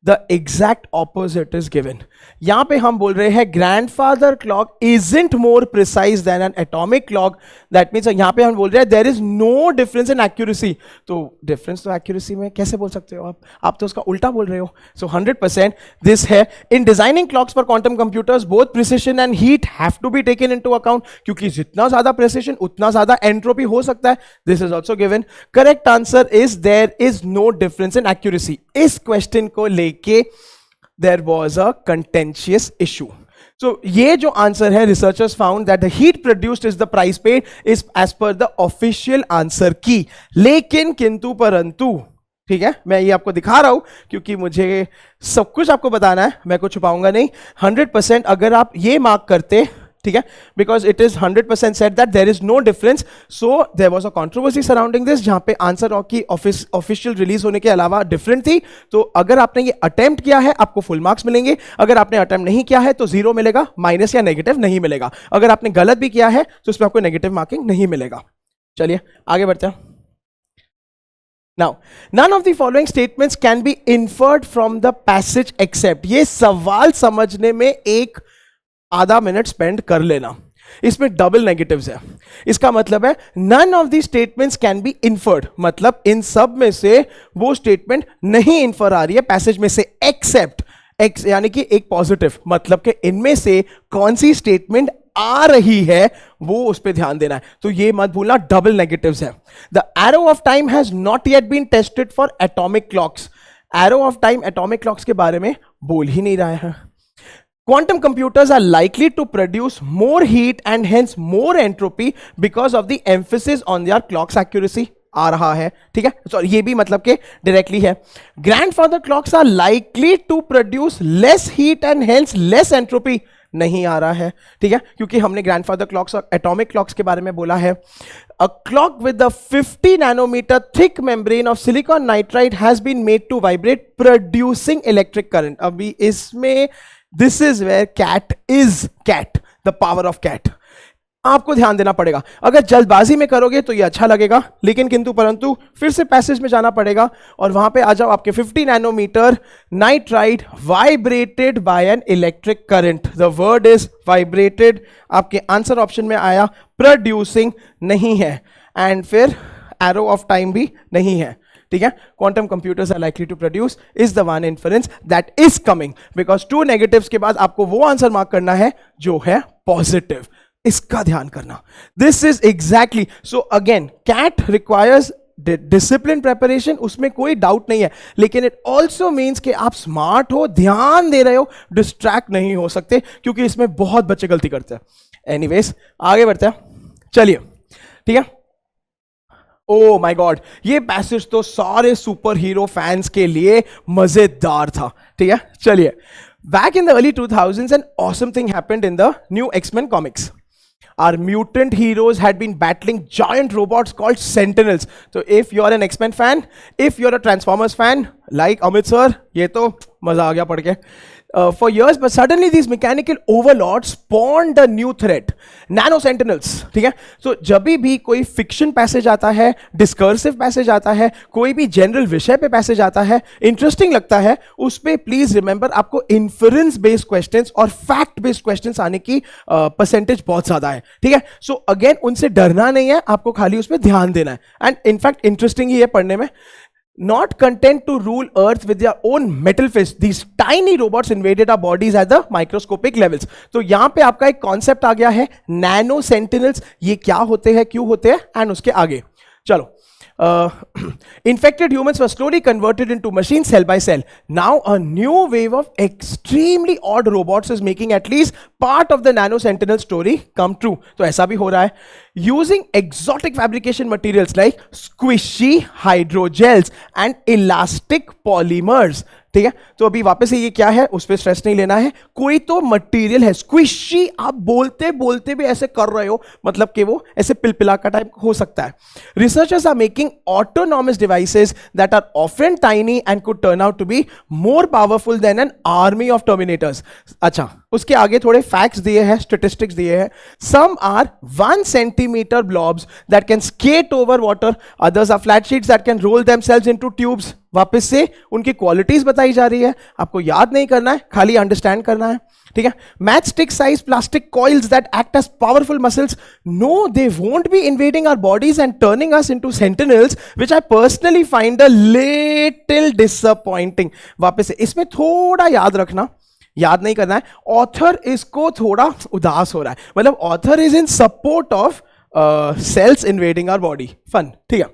the exact opposite is given. यहां पे हम बोल रहे हैं grandfather clock isn't more precise than an atomic clock. That means यहां पे हम बोल रहे हैं there is no difference in accuracy. तो difference तो accuracy में कैसे बोल सकते हो आप तो उसका उल्टा बोल रहे हो. So 100% this है. In designing clocks for quantum computers, both precision and heat have to be taken into account. क्योंकि जितना ज्यादा precision उतना ज्यादा entropy हो सकता है. This is also given. Correct answer is there is no difference in accuracy. इस question को लेके there was a contentious issue. सो ये जो आंसर है, researchers found that the heat produced is the price paid is as per the official answer key. लेकिन किंतु परंतु, ठीक है, मैं ये आपको दिखा रहा हूं क्योंकि मुझे सब कुछ आपको बताना है, मैं कुछ छुपाऊंगा नहीं। 100% अगर आप ये मार्क करते, ठीक है, because it is 100% set that there is no difference, so there was a controversy surrounding this, जहां पे आंसर की ऑफिशियल रिलीज होने के अलावा डिफरेंट थी। तो अगर आपने ये अटेम्प्ट किया है आपको फुल मार्क्स मिलेंगे, अगर आपने अटेम्प्ट नहीं किया है तो 0 मिलेगा, माइनस या नेगेटिव नहीं मिलेगा। अगर आपने गलत भी किया है तो उसमें आपको नेगेटिव मार्किंग नहीं मिलेगा। चलिए आगे बढ़ते हैं। Now, none of the following statements can be inferred from the passage except, ये सवाल समझने में एक आधा मिनट स्पेंड कर लेना, इसमें डबल नेगेटिव्स है। इसका मतलब है none of the statements can be inferred, मतलब इन सब में से वो स्टेटमेंट नहीं इन्फर आ रही है पैसेज में से, एक्सेप्ट एक्स यानी कि एक पॉजिटिव, मतलब कि इनमें से कौन सी स्टेटमेंट आ रही है वो उस पर ध्यान देना है। तो ये मत भूलना डबल नेगेटिव्स है। The arrow of time has not yet been tested for atomic clocks, arrow of time atomic clocks के बारे में बोल ही नहीं रहा है। Quantum computers are likely to produce more heat and hence more entropy because of the emphasis on their clock's accuracy, आ रहा है, ठीक है, सॉरी ये भी मतलब के डायरेक्टली है। Grandfather clocks are likely to produce less heat and hence less entropy, नहीं आ रहा है, ठीक है, क्योंकि हमने ग्रैंडफादर क्लॉक्स और एटॉमिक क्लॉक्स के बारे में बोला है। A clock with the 50 nanometre thick membrane of silicon nitride has been made to vibrate producing electric current. अभी इसमें this is where CAT is CAT, the power of CAT. आपको ध्यान देना पड़ेगा, अगर जल्दबाजी में करोगे तो ये अच्छा लगेगा, लेकिन किंतु परंतु फिर से पैसेज में जाना पड़ेगा और वहां पे आ जाओ आपके 50 nanometre nitride vibrated by an electric current, the word is vibrated, आपके आंसर ऑप्शन में आया, प्रोड्यूसिंग नहीं है, एंड फिर एरो ऑफ टाइम भी नहीं है, ठीक है। Quantum computers are likely to produce is the one inference that is coming, because 2 negatives के बाद आपको वो आंसर मार्क करना है जो है पॉजिटिव, इसका ध्यान करना। This is exactly, so again CAT requires discipline preparation, उसमें कोई डाउट नहीं है, लेकिन इट ऑल्सो मीन्स कि आप स्मार्ट हो, ध्यान दे रहे हो, डिस्ट्रैक्ट नहीं हो सकते, क्योंकि इसमें बहुत बच्चे गलती करते हैं। एनीवेज आगे बढ़ते हैं, चलिए, ठीक है। ओ माय गॉड, ये पैसेज तो सारे सुपर हीरो फैंस के लिए मजेदार था, ठीक है। चलिए, back in the early 2000s an awesome thing happened in the new X-Men comics. Our mutant heroes had been battling giant robots called Sentinels. So if you're an X-Men fan, if you're a Transformers fan like Amit sir, ये तो मजा आ गया पढ़ के। For years, but suddenly these mechanical overlords spawned a new threat, nano sentinels, ठीक है। So जब भी कोई फिक्शन पैसेज आता है, डिस्कर्सिव पैसेज आता है, कोई भी जनरल विषय पे पैसेज आता है, इंटरेस्टिंग लगता है, उस पे प्लीज रिमेंबर आपको इन्फरेंस बेस्ड क्वेश्चंस और फैक्ट बेस्ड क्वेश्चंस आने की परसेंटेज बहुत ज्यादा है, ठीक है। सो अगेन उनसे डरना नहीं है, आपको खाली उस पर ध्यान देना है, एंड इनफैक्ट इंटरेस्टिंग ही है पढ़ने में। Not content to rule Earth with their own metal fists, these tiny robots invaded our bodies at the microscopic levels. तो यहां पे आपका एक कॉन्सेप्ट आ गया है नैनो सेंटिनल्स, ये क्या होते हैं, क्यों होते हैं, एंड उसके आगे चलो। Infected humans were slowly converted into machines cell by cell. Now a new wave of extremely odd robots is making at least part of the nano sentinel story come true. तो ऐसा भी हो रहा है, using exotic fabrication materials like squishy hydrogels and elastic polymers, ठीक है। तो अभी वापस से ये क्या है उस पर स्ट्रेस नहीं लेना है, कोई तो मटेरियल है, स्क्विशी, आप बोलते बोलते भी ऐसे कर रहे हो, मतलब कि वो ऐसे पिलपिला का टाइप हो सकता है। Researchers are making autonomous devices that are often tiny and could turn out to be more powerful than an army of terminators. अच्छा, उसके आगे थोड़े फैक्ट्स दिए हैं, स्टेटिस्टिक्स दिए हैं। Some are 1 centimeter blobs that can skate over water, others are flat sheets that can roll themselves into tubes. वापस से उनकी क्वालिटीज बताई जा रही है, आपको याद नहीं करना है, खाली अंडरस्टैंड करना है, ठीक है। Match stick size plastic coils that act as powerful muscles, no they won't be invading our bodies and turning us into sentinels, which I personally find a little disappointing. वापस से इसमें थोड़ा याद रखना, याद नहीं करना है, ऑथर इसको थोड़ा उदास हो रहा है, मतलब author is in support of cells invading our body, fun, ठीक है।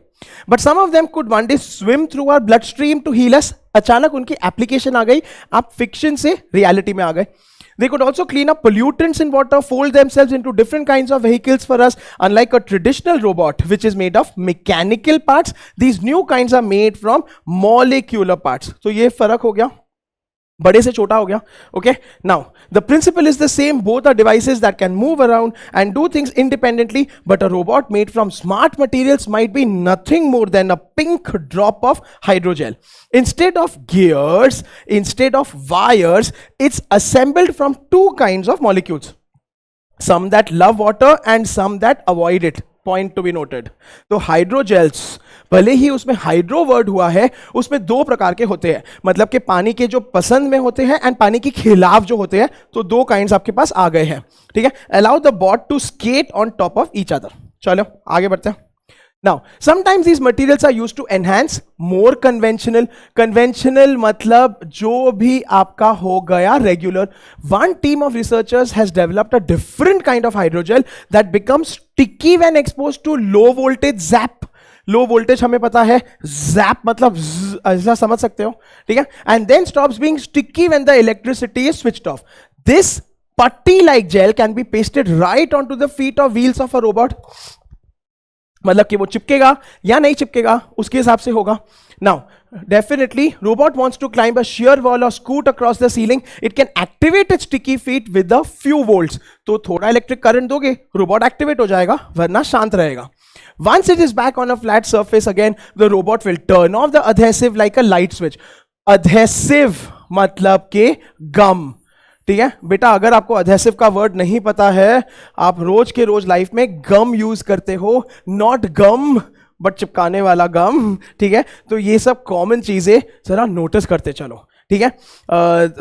But some of them could one day swim through our blood stream to heal us. अचानक उनकी एप्लीकेशन आ गई, आप फिक्शन से रियलिटी में आ गए। They could also clean up pollutants in water, fold themselves into different kinds of vehicles for us. Unlike a traditional robot, which is made of mechanical parts, these new kinds are made from molecular parts. So ये फर्क हो गया, बड़े से छोटा हो गया. Okay, now the principle is the same. Both are devices that can move around and do things independently, but a robot made from smart materials might be nothing more than a pink drop of hydrogel. Instead of gears, instead of wires, it's assembled from two kinds of molecules, some that love water and some that avoid it. Point to be noted. तो हाइड्रोजेल्स, भले ही उसमें hydro word हुआ है, उसमें दो प्रकार के होते हैं, मतलब कि पानी के जो पसंद में होते हैं एंड पानी के खिलाफ जो होते हैं. तो दो काइंड्स आपके पास आ गए हैं. ठीक है. Allow the bot to skate on top of each other. चलो आगे बढ़ते हैं. Now, sometimes these materials are used to enhance more conventional मतलब जो भी आपका हो गया regular. One team of researchers has developed a different kind of hydrogel that becomes sticky when exposed to low voltage zap. Low voltage हमें पता है, zap मतलब ऐसा समझ सकते हो. ठीक है. And then stops being sticky when the electricity is switched off. This putty like gel can be pasted right onto the feet or wheels of a robot. मतलब कि वो चिपकेगा या नहीं चिपकेगा उसके हिसाब से होगा. Now, definitely, robot wants to climb a sheer wall or scoot across the ceiling. It can activate its sticky feet with a few volts. तो थोड़ा इलेक्ट्रिक करंट दोगे, रोबोट एक्टिवेट हो जाएगा, वरना शांत रहेगा. Once it is back on a flat surface again, the robot will turn off the adhesive like a light switch. Adhesive मतलब के गम. ठीक है बेटा, अगर आपको अधेसिव का वर्ड नहीं पता है, आप रोज के रोज लाइफ में गम यूज करते हो, नॉट गम बट चिपकाने वाला गम. ठीक है. तो ये सब कॉमन चीजें जरा नोटिस करते चलो. ठीक है.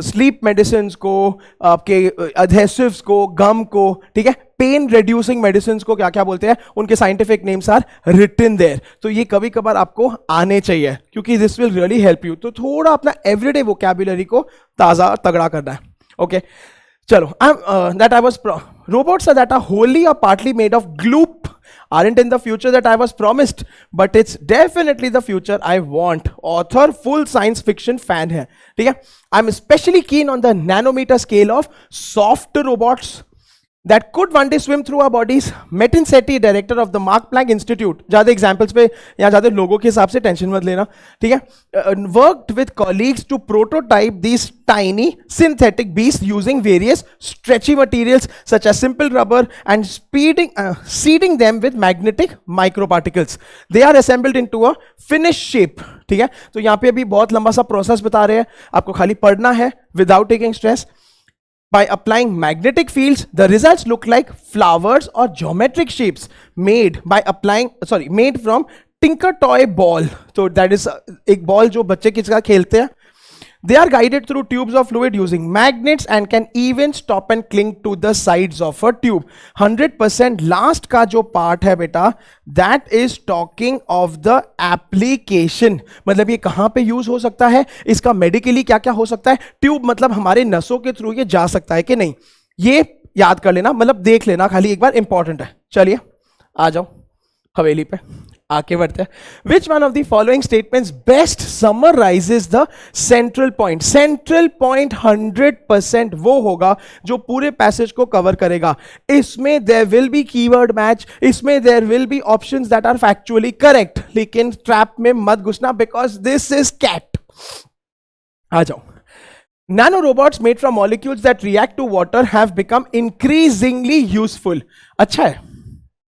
स्लीप मेडिसिन को, आपके अधेसिव्स को, गम को, ठीक है, पेन रिड्यूसिंग मेडिसिन को क्या क्या बोलते हैं, उनके scientific names are written there. तो ये कभी कभार आपको आने चाहिए क्योंकि this will really help you. तो थोड़ा अपना एवरीडे वोकैबुलरी को ताजा तगड़ा करना है. Okay, chalo. That I was robots are that are wholly or partly made of gloop aren't in the future that I was promised, but it's definitely the future I want. Author full science fiction fan hai. ठीक है. I'm especially keen on the nanometer scale of soft robots that could one day swim through our bodies. Metin Sethi, director of the Max Planck Institute, ज़्यादा examples पे या ज़्यादा लोगों के हिसाब से टेंशन मत लेना. ठीक है. Worked with colleagues to prototype these tiny synthetic beasts using various stretchy materials such as simple rubber and seeding them with magnetic microparticles. They are assembled into a finished shape. ठीक है. तो यहाँ पे अभी बहुत लंबा सा प्रोसेस बता रहे हैं, आपको खाली पढ़ना है without taking stress. By applying magnetic fields, the results look like flowers or geometric shapes made from Tinker Toy ball. So that is एक ball जो बच्चे किसी का खेलते हैं. They are guided through tubes of fluid using magnets and can even stop and cling to the sides of a tube. 100% last का जो part है बेटा, that is talking of the application. मतलब ये कहाँ पे use हो सकता है, इसका medically क्या क्या हो सकता है. ट्यूब मतलब हमारे नसों के थ्रू ये जा सकता है कि नहीं, ये याद कर लेना, मतलब देख लेना खाली एक बार, इंपॉर्टेंट है. चलिए आ जाओ हवेली पे, आगे बढ़ते हैं. Which one of the following statements best summarizes the central point? Central point 100% वो होगा जो पूरे पैसेज को कवर करेगा. इसमें there will be keyword match, इसमें there will be options that are factually correct, लेकिन ट्रैप में मत घुसना because this is cat. आ जाओ. Nanorobots made from molecules that react to water have become increasingly useful. अच्छा है,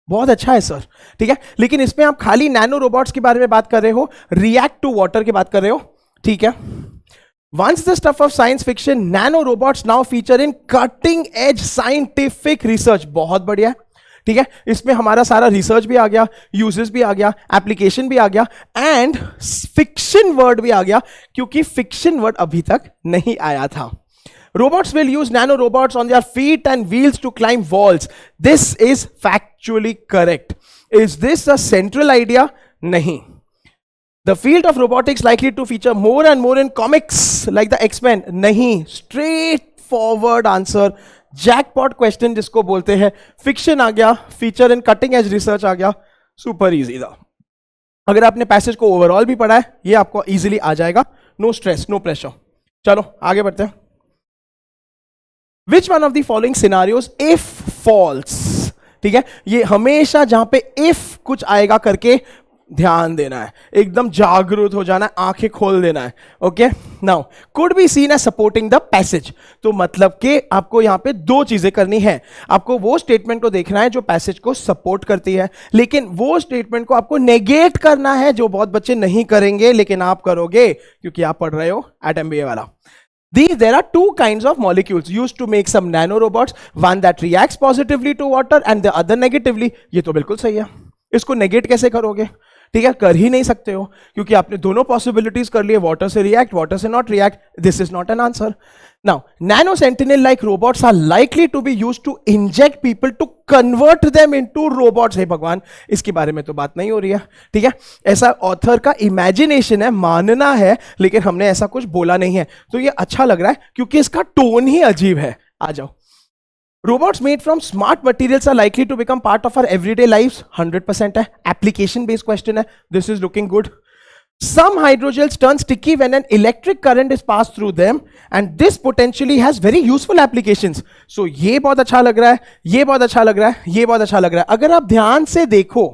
बहुत अच्छा है सर. ठीक है. लेकिन इसमें आप खाली नैनो रोबोट्स के बारे में बात कर रहे हो, रिएक्ट टू वाटर की बात कर रहे हो. ठीक है. Once the stuff of science fiction, nano robots now feature in cutting edge scientific research. बहुत बढ़िया. ठीक है. इसमें हमारा सारा रिसर्च भी आ गया, यूजेस भी आ गया, एप्लीकेशन भी आ गया, एंड फिक्शन वर्ड भी आ गया, क्योंकि फिक्शन वर्ड अभी तक नहीं आया था. Robots will use nanorobots on their feet and wheels to climb walls. This is factually correct. Is this a central idea? Nahi. The field of robotics likely to feature more and more in comics like the X-Men. Nahi. Straightforward answer. Jackpot question जिसको बोलते हैं. Fiction आ गया, feature in cutting edge research आ गया. Super easy था. अगर आपने passage को overall भी पढ़ा है, ये आपको easily आ जाएगा. No stress, no pressure. चलो आगे बढ़ते हैं. Which one of the following scenarios if falls, ठीक है, ये हमेशा जहां पे इफ कुछ आएगा करके ध्यान देना है, एकदम जागरूक हो जाना है, आंखें खोल देना है. Okay, now could be seen as supporting the passage. तो मतलब कि आपको यहां पे दो चीजें करनी है. आपको वो स्टेटमेंट को देखना है जो पैसेज को सपोर्ट करती है, लेकिन वो स्टेटमेंट को आपको नेगेट करना है, जो बहुत बच्चे नहीं करेंगे लेकिन आप करोगे क्योंकि आप पढ़ रहे हो एट एमबीए वाला. There are two kinds of molecules used to make some nanorobots, one that reacts positively to water and the other negatively. ये तो बिल्कुल सही है. इसको नेगेट कैसे करोगे? ठीक है, कर ही नहीं सकते हो क्योंकि आपने दोनों पॉसिबिलिटीज कर लिए, वाटर से रिएक्ट, वाटर से not react. This is not an answer. Now nano sentinel like robots are likely to be used to inject people to convert them into robots. हे भगवान, इसके बारे में तो बात नहीं हो रही है. ठीक है, ऐसा ऑथर का इमेजिनेशन है, मानना है, लेकिन हमने ऐसा कुछ बोला नहीं है. तो ये अच्छा लग रहा है क्योंकि इसका टोन ही अजीब है. आ जाओ. Robots made from smart materials are likely to become part of our everyday lives. 100% है. Application based question है. This is looking good. Some hydrogels turn sticky when an electric current is passed through them, and this potentially has very useful applications. So ये बहुत अच्छा लग रहा है, ये बहुत अच्छा लग रहा है, ये बहुत अच्छा लग रहा है. अगर आप ध्यान से देखो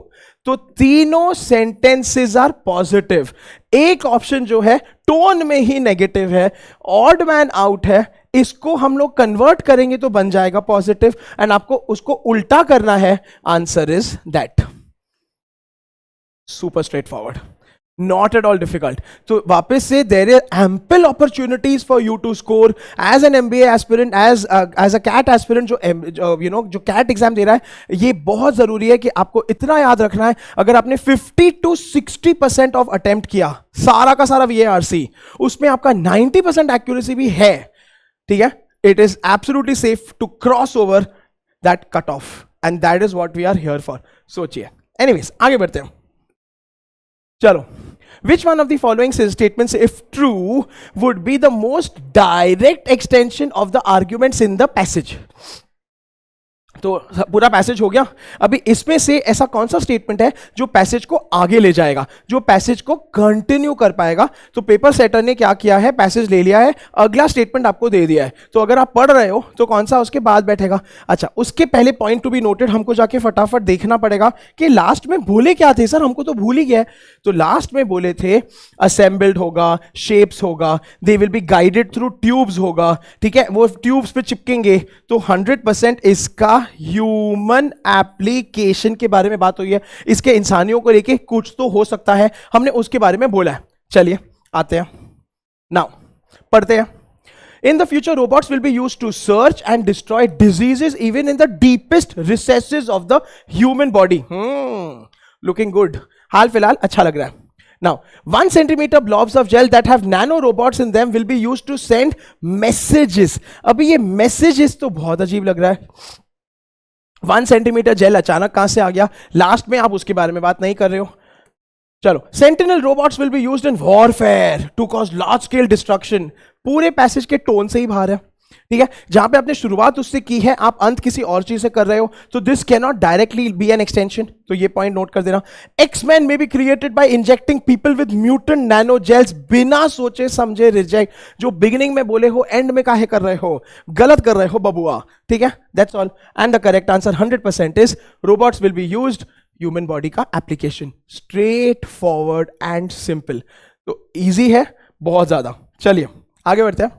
तो तीनों सेंटेंसेस आर पॉजिटिव. एक ऑप्शन जो है टोन में ही नेगेटिव है, ऑड मैन आउट है. इसको हम लोग कन्वर्ट करेंगे तो बन जाएगा पॉजिटिव, एंड आपको उसको उल्टा करना है. Answer is that. Super straightforward, not at all difficult. तो वापस से there are ample opportunities for you to score as an MBA aspirant, as a CAT aspirant जो कैट एग्जाम दे रहा है. ये बहुत जरूरी है कि आपको इतना याद रखना है, अगर आपने 50 to 60% ऑफ अटेम्प्ट किया, सारा का सारा VARC, उसमें आपका 90% एक्यूरेसी भी है, ठीक है, it is absolutely safe to cross over that cut off, and that is what we are here for. सोचिए. एनीवेज, आगे बढ़ते हैं. चलो. Which one of the following statements, if true, would be the most direct extension of the arguments in the passage? तो पूरा passage हो गया. अभी इसमें से ऐसा कौन सा स्टेटमेंट है जो पैसेज को आगे ले जाएगा, जो पैसेज को कंटिन्यू कर पाएगा? तो पेपर सेटर ने क्या किया है, पैसेज ले लिया है, अगला स्टेटमेंट आपको दे दिया है. तो अगर आप पढ़ रहे हो तो कौन सा उसके बाद बैठेगा? अच्छा, उसके पहले पॉइंट टू बी नोटेड, हमको जाके फटाफट देखना पड़ेगा कि लास्ट में बोले क्या थे. सर हमको तो भूल ही गया है. तो लास्ट में बोले थे असेंबल्ड होगा, शेप्स होगा, they will be guided through tubes होगा. ठीक है, वो ट्यूब्स पे चिपकेंगे. तो 100% इसका ह्यूमन एप्लीकेशन के बारे में बात हुई है. इसके इंसानियों को लेके कुछ तो हो सकता है, हमने उसके बारे में बोला है. चलिए आते हैं, नाउ पढ़ते हैं. In the future, robots will be used to search and destroy diseases even in the deepest recesses of the human body. Looking good. हाल फिलहाल अच्छा लग रहा है. Now, 1 centimeter blobs of gel that have nano robots in them will be used to send messages. अभी ये messages तो बहुत अजीब लग रहा है. 1 सेंटीमीटर जेल अचानक कहां से आ गया? लास्ट में आप उसके बारे में बात नहीं कर रहे हो. चलो. Sentinel robots will be used in warfare to cause large scale destruction. पूरे पैसेज के टोन से ही बाहर है. ठीक है, जहां पे आपने शुरुआत उससे की है, आप अंत किसी और चीज से कर रहे हो, तो this can not directly be an extension. तो ये पॉइंट नोट कर देना. X Men may be created by injecting people with mutant nano gels. बिना सोचे समझे रिजेक्ट. जो बिगिनिंग में बोले हो एंड में काहे कर रहे हो? गलत कर रहे हो बबुआ. ठीक है, that's all. And the correct answer 100% is robots will be used, human body का application. Straightforward and simple. तो ईजी है बहुत ज्यादा. चलिए आगे बढ़ते हैं.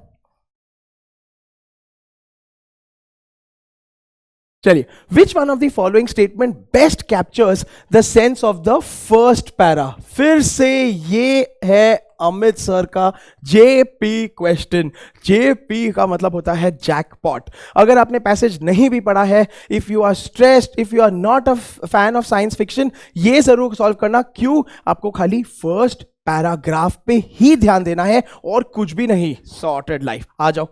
चलिए, which one of the following statement best captures the sense of the first para? फिर से ये है अमित सर का जेपी क्वेश्चन. जेपी का मतलब होता है जैकपॉट. अगर आपने पैसेज नहीं भी पढ़ा है, if you are stressed, if you are not a fan of science fiction, ये जरूर सॉल्व करना. क्यों? आपको खाली फर्स्ट पैराग्राफ पे ही ध्यान देना है और कुछ भी नहीं. Sorted life. आ जाओ.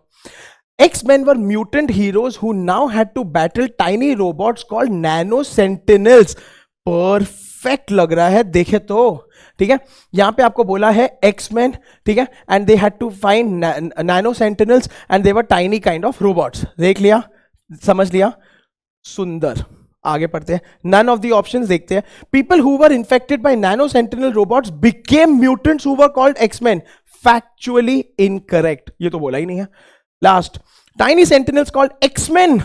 X-Men were mutant heroes who now had to battle tiny robots called nano sentinels. Perfect लग रहा है देखे तो. ठीक है, यहां पे आपको बोला है X-Men, ठीक है, and they had to find nano sentinels and they were tiny kind of robots. देख लिया, समझ लिया, सुंदर. आगे पढ़ते हैं. नन ऑफ द ऑप्शंस देखते हैं. People who were infected by nano sentinel robots became mutants who were called X-Men. Factually incorrect. ये तो बोला ही नहीं है. Last. Tiny sentinels called X-Men,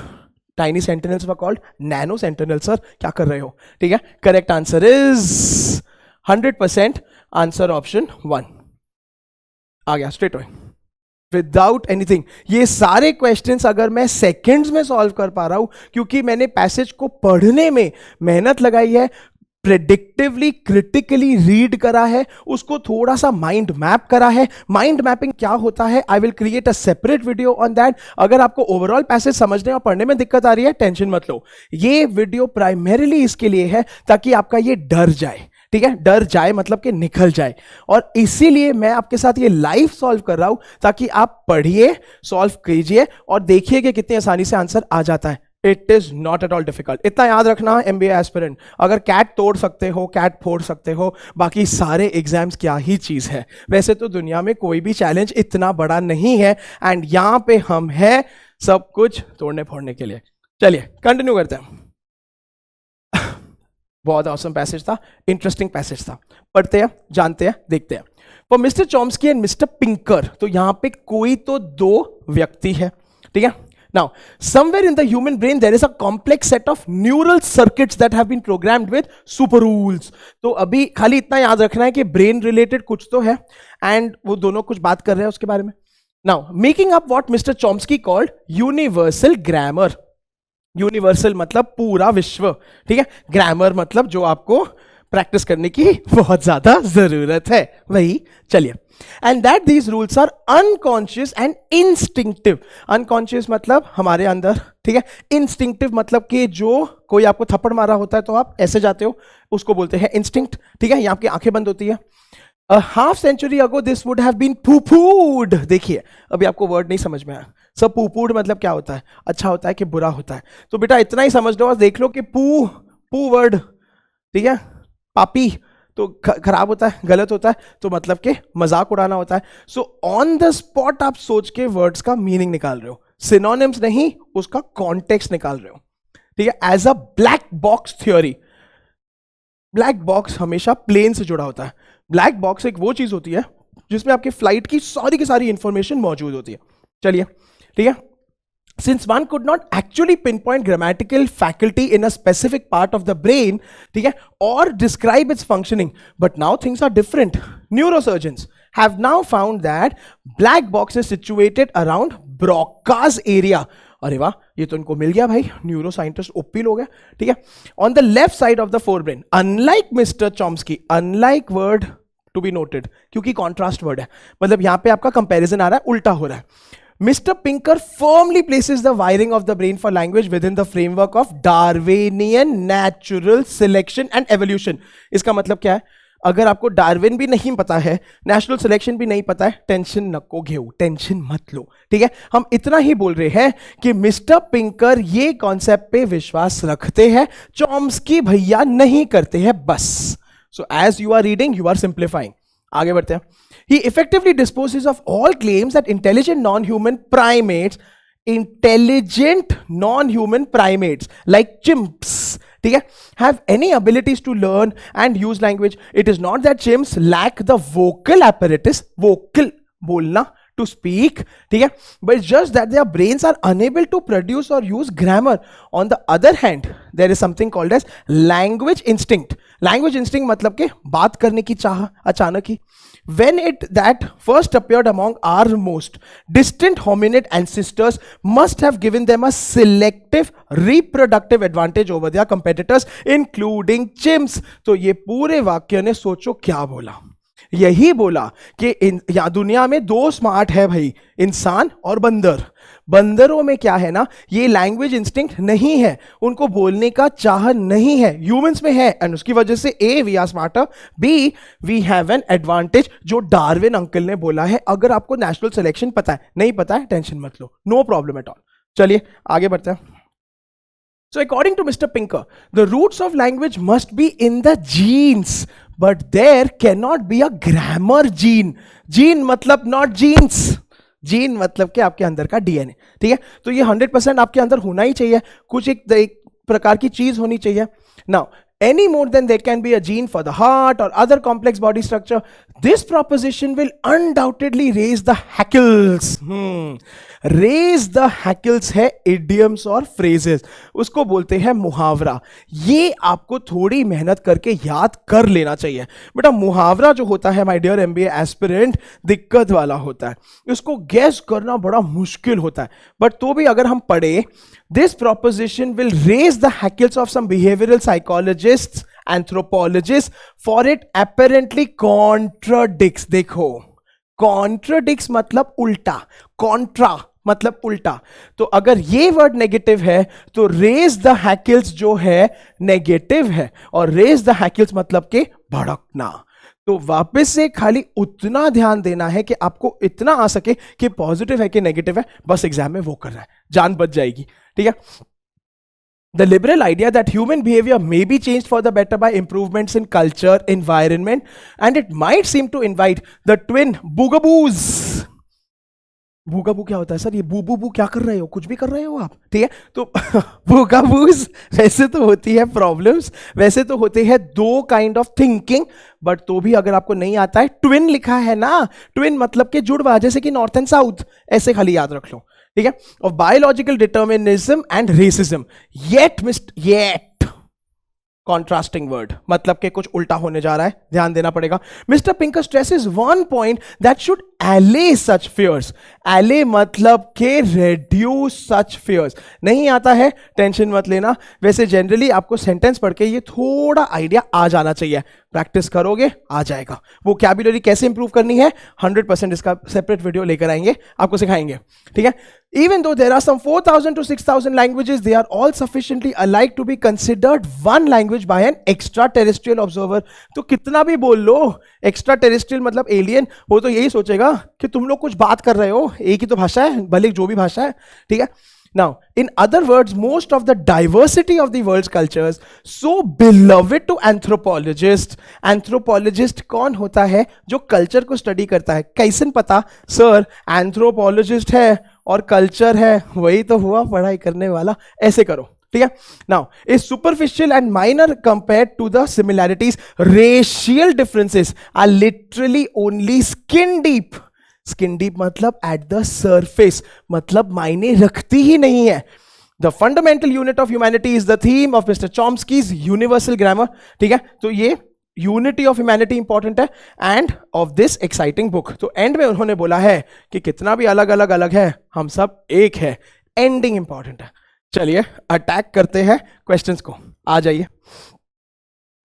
tiny sentinels were called nano sentinel. Sir क्या कर रहे हो? ठीक है, correct answer is 100% answer option 1 आ गया स्ट्रेट अवे विदाउट एनीथिंग। ये सारे क्वेश्चंस अगर मैं सेकंड्स में सॉल्व कर पा रहा हूं क्योंकि मैंने पैसेज को पढ़ने में मेहनत लगाई है, प्रेडिक्टिवली क्रिटिकली रीड करा है, उसको थोड़ा सा माइंड मैप करा है। माइंड मैपिंग क्या होता है, I will create a separate video on that. अगर आपको ओवरऑल पैसेज समझने और पढ़ने में दिक्कत आ रही है, टेंशन मत लो, ये वीडियो प्राइमरीली इसके लिए है ताकि आपका ये डर जाए। ठीक है, डर जाए मतलब कि निकल जाए, और इसीलिए मैं आपके साथ ये लाइव सॉल्व कर रहा हूं ताकि आप पढ़िए, सॉल्व कीजिए और देखिए कि कितनी आसानी से आंसर आ जाता है। It is not at all difficult. इतना याद रखना एमबीए एस्पिरेंट, अगर कैट तोड़ सकते हो, कैट फोड़ सकते हो, बाकी सारे एग्जाम्स क्या ही चीज है। वैसे तो दुनिया में कोई भी चैलेंज इतना बड़ा नहीं है, एंड यहां पे हम हैं सब कुछ तोड़ने फोड़ने के लिए। चलिए कंटिन्यू करते हैं। बहुत ऑसम पैसेज था, इंटरेस्टिंग पैसेज था, पढ़ते हैं, जानते हैं, देखते हैं। For mister Chomsky and mister Pinker, तो यहां पे कोई तो दो व्यक्ति है। ठीक है, now somewhere in the human brain there is a complex set of neural circuits that have been programmed with super rules। तो अभी खाली इतना याद रखना है कि ब्रेन रिलेटेड कुछ तो है, एंड वो दोनों कुछ बात कर रहे हैं उसके बारे में। now making up what Mr. Chomsky called universal grammar। Universal मतलब पूरा विश्व, ठीक है, ग्रामर मतलब जो आपको प्रैक्टिस करने की बहुत ज्यादा जरूरत है वही। चलिए, and that these rules are unconscious and instinctive. Unconscious मतलब हमारे अंदर, ठीक है, इंस्टिंक्टिव मतलब कि जो कोई आपको थप्पड़ मारा होता है तो आप ऐसे जाते हो, उसको बोलते हैं इंस्टिंक्ट। ठीक है, यहां आपकी आंखें बंद होती है। A half century ago this would have been poo-pooed। देखिए अभी आपको वर्ड नहीं समझ में आया। सब poo-pooed मतलब क्या होता है, अच्छा होता है कि बुरा होता है? तो बेटा इतना ही समझ लो और देख लो कि पू वर्ड, ठीक है, पापी तो खराब होता है, गलत होता है, तो मतलब कि मजाक उड़ाना होता है। सो ऑन द स्पॉट आप सोच के वर्ड्स का मीनिंग निकाल रहे हो, सिनोनिम्स नहीं, उसका कॉन्टेक्स्ट निकाल रहे हो। ठीक है, as a black box theory. Black box हमेशा प्लेन से जुड़ा होता है। ब्लैक बॉक्स एक वो चीज होती है जिसमें आपकी फ्लाइट की सारी इंफॉर्मेशन मौजूद होती है। चलिए, ठीक है, since one could not actually pinpoint grammatical faculty in a specific part of the brain, ठीक है, or describe its functioning, but now things are different. Neurosurgeons have now found that black box is situated around Broca's area। अरे वाह, ये तो इनको मिल गया भाई, neuro scientist OP लोग हैं। ठीक है, on the left side of the forebrain, unlike mister Chomsky, unlike word to be noted क्योंकि कॉन्ट्रास्ट वर्ड है, मतलब यहां पे आपका कंपैरिजन आ रहा है, उल्टा हो रहा है। Mr. Pinker firmly places the wiring of the brain for language within the framework of Darwinian natural selection and evolution। इसका मतलब क्या है? अगर आपको डार्विन भी नहीं पता है, नेचुरल सिलेक्शन भी नहीं पता है, टेंशन नको घेओ, टेंशन मत लो। ठीक है, हम इतना ही बोल रहे हैं कि मिस्टर पिंकर ये कॉन्सेप्ट पे विश्वास रखते हैं, चॉम्स्की भैया नहीं करते हैं, बस। So as you are reading you are simplifying. आगे बढ़ते हैं। He effectively disposes of all claims that intelligent non-human primates like chimps, ठीक है, have any abilities to learn and use language। It is not that chimps lack the vocal apparatus, vocal बोलना, to speak, ठीक है, but just that their brains are unable to produce or use grammar। On the other hand, there is something called as language instinct। language instinct मतलब कि बात करने की चाह अचानक ही। When it that first appeared among our most distant hominid ancestors must have given them a selective reproductive advantage over their competitors including chimps। तो ये पूरे वाक्य ने सोचो क्या बोला, यही बोला कि या दुनिया में दो स्मार्ट है भाई, इंसान और बंदर। बंदरों में क्या है ना, ये लैंग्वेज इंस्टिंक्ट नहीं है, उनको बोलने का चाह नहीं है, ह्यूमंस में है, एंड उसकी वजह से A we are smarter, B we have an advantage जो डार्विन अंकल ने बोला है। अगर आपको नेचुरल सिलेक्शन पता है, नहीं पता है, टेंशन मत लो, नो प्रॉब्लम एट ऑल। चलिए आगे बढ़ते हैं। So according to Mr. Pinker, the roots of language must be in the genes, but there cannot be a grammar gene। gene मतलब not genes, जीन मतलब कि आपके अंदर का डीएनए। ठीक है, तो ये 100% आपके अंदर होना ही चाहिए, कुछ एक प्रकार की चीज होनी चाहिए। Now any more than there can be a gene for the heart or other complex body structure. This proposition will undoubtedly raise the hackles. Raise the hackles है idioms और phrases, उसको बोलते हैं मुहावरा. ये आपको थोड़ी मेहनत करके याद कर लेना चाहिए. बेटा मुहावरा जो होता है माय डियर एमबीए एस्पिरेंट, दिक्कत वाला होता है, इसको गैस करना बड़ा मुश्किल होता है. बट तो भी अगर हम पढ़े, this proposition will raise the hackles of some behavioral psychologists, anthropologists, for it apparently contradicts. देखो, contradicts मतलब उल्टा, contra मतलब उल्टा. तो अगर ये वर्ड नेगेटिव है तो रेज द हैकल्स जो है नेगेटिव है, और रेज द हैकल्स मतलब के भड़कना. तो वापस से खाली उतना ध्यान देना है कि आपको इतना आ सके कि पॉजिटिव है कि नेगेटिव है, बस एग्जाम में वो करना है, जान बच जाएगी. ठीक है. The liberal idea that human behavior may be changed for the better by improvements in culture, environment, and it might seem to invite the twin boogaboos. बूगाबू क्या होता है सर? ये बू बू बू क्या कर रहे हो? कुछ भी कर रहे हो आप. ठीक है. तो बूगाबूज वैसे तो होती है प्रॉब्लम्स, वैसे तो होते हैं दो काइंड ऑफ थिंकिंग, बट तो भी अगर आपको नहीं आता है, ट्विन लिखा है ना, ट्विन मतलब के जुड़वा, जैसे कि नॉर्थ एंड साउथ, ऐसे खाली याद रख लो. ठीक है. Of biological determinism and racism. Yet contrasting word, मतलब कि कुछ उल्टा होने जा रहा है, ध्यान देना पड़ेगा. Mister Pinker stresses one point that should allay such fears. allay मतलब के reduce such fears. नहीं आता है, टेंशन मत लेना. वैसे जनरली आपको सेंटेंस पढ़ के ये थोड़ा आइडिया आ जाना चाहिए. प्रैक्टिस करोगे आ जाएगा. वोकैबुलरी कैसे इंप्रूव करनी है, 100% इसका सेपरेट वीडियो लेकर आएंगे, आपको सिखाएंगे. ठीक है. Even though there are some 4,000 to 6,000 languages, they are all sufficiently alike to be considered one language by an extraterrestrial observer. तो कितना भी बोल लो, extraterrestrial मतलब alien, वो तो यही सोचेगा कि तुम लोग कुछ बात कर रहे हो, एक ही तो भाषा है, भले जो भी भाषा है. ठीक है. Now, in other words, most of the diversity of the world's cultures, so beloved to anthropologists. Anthropologist कौन होता है? जो कल्चर को स्टडी करता है. कैसे पता सर एंथ्रोपोलॉजिस्ट है और कल्चर है? वही तो हुआ पढ़ाई करने वाला. ऐसे करो. ठीक है. Now is superficial and minor compared to the similarities. Racial differences are literally only skin deep. Skin deep मतलब एट द सरफेस, मतलब मायने रखती ही नहीं है. The fundamental unit of humanity is the theme of mister Chomsky's universal grammar. ठीक है. तो ये यूनिटी ऑफ ह्यूमैनिटी इंपॉर्टेंट है end of this exciting book. तो एंड में उन्होंने बोला है कि कितना भी अलग अलग अलग है, हम सब एक है. एंडिंग इंपॉर्टेंट है. चलिए अटैक करते हैं क्वेश्चंस को. आ जाइए.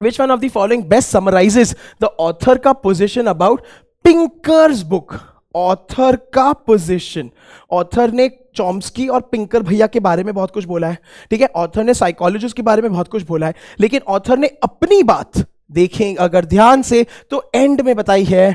Which one of the following best summarizes the author का position about Pinker's book? Author का पोजीशन. ऑथर ने चॉम्स्की और पिंकर भैया के बारे में बहुत कुछ बोला है. ठीक है. ऑथर ने साइकोलॉजिस्ट के बारे में बहुत कुछ बोला है, लेकिन ऑथर ने अपनी बात देखें अगर ध्यान से तो एंड में बताई है.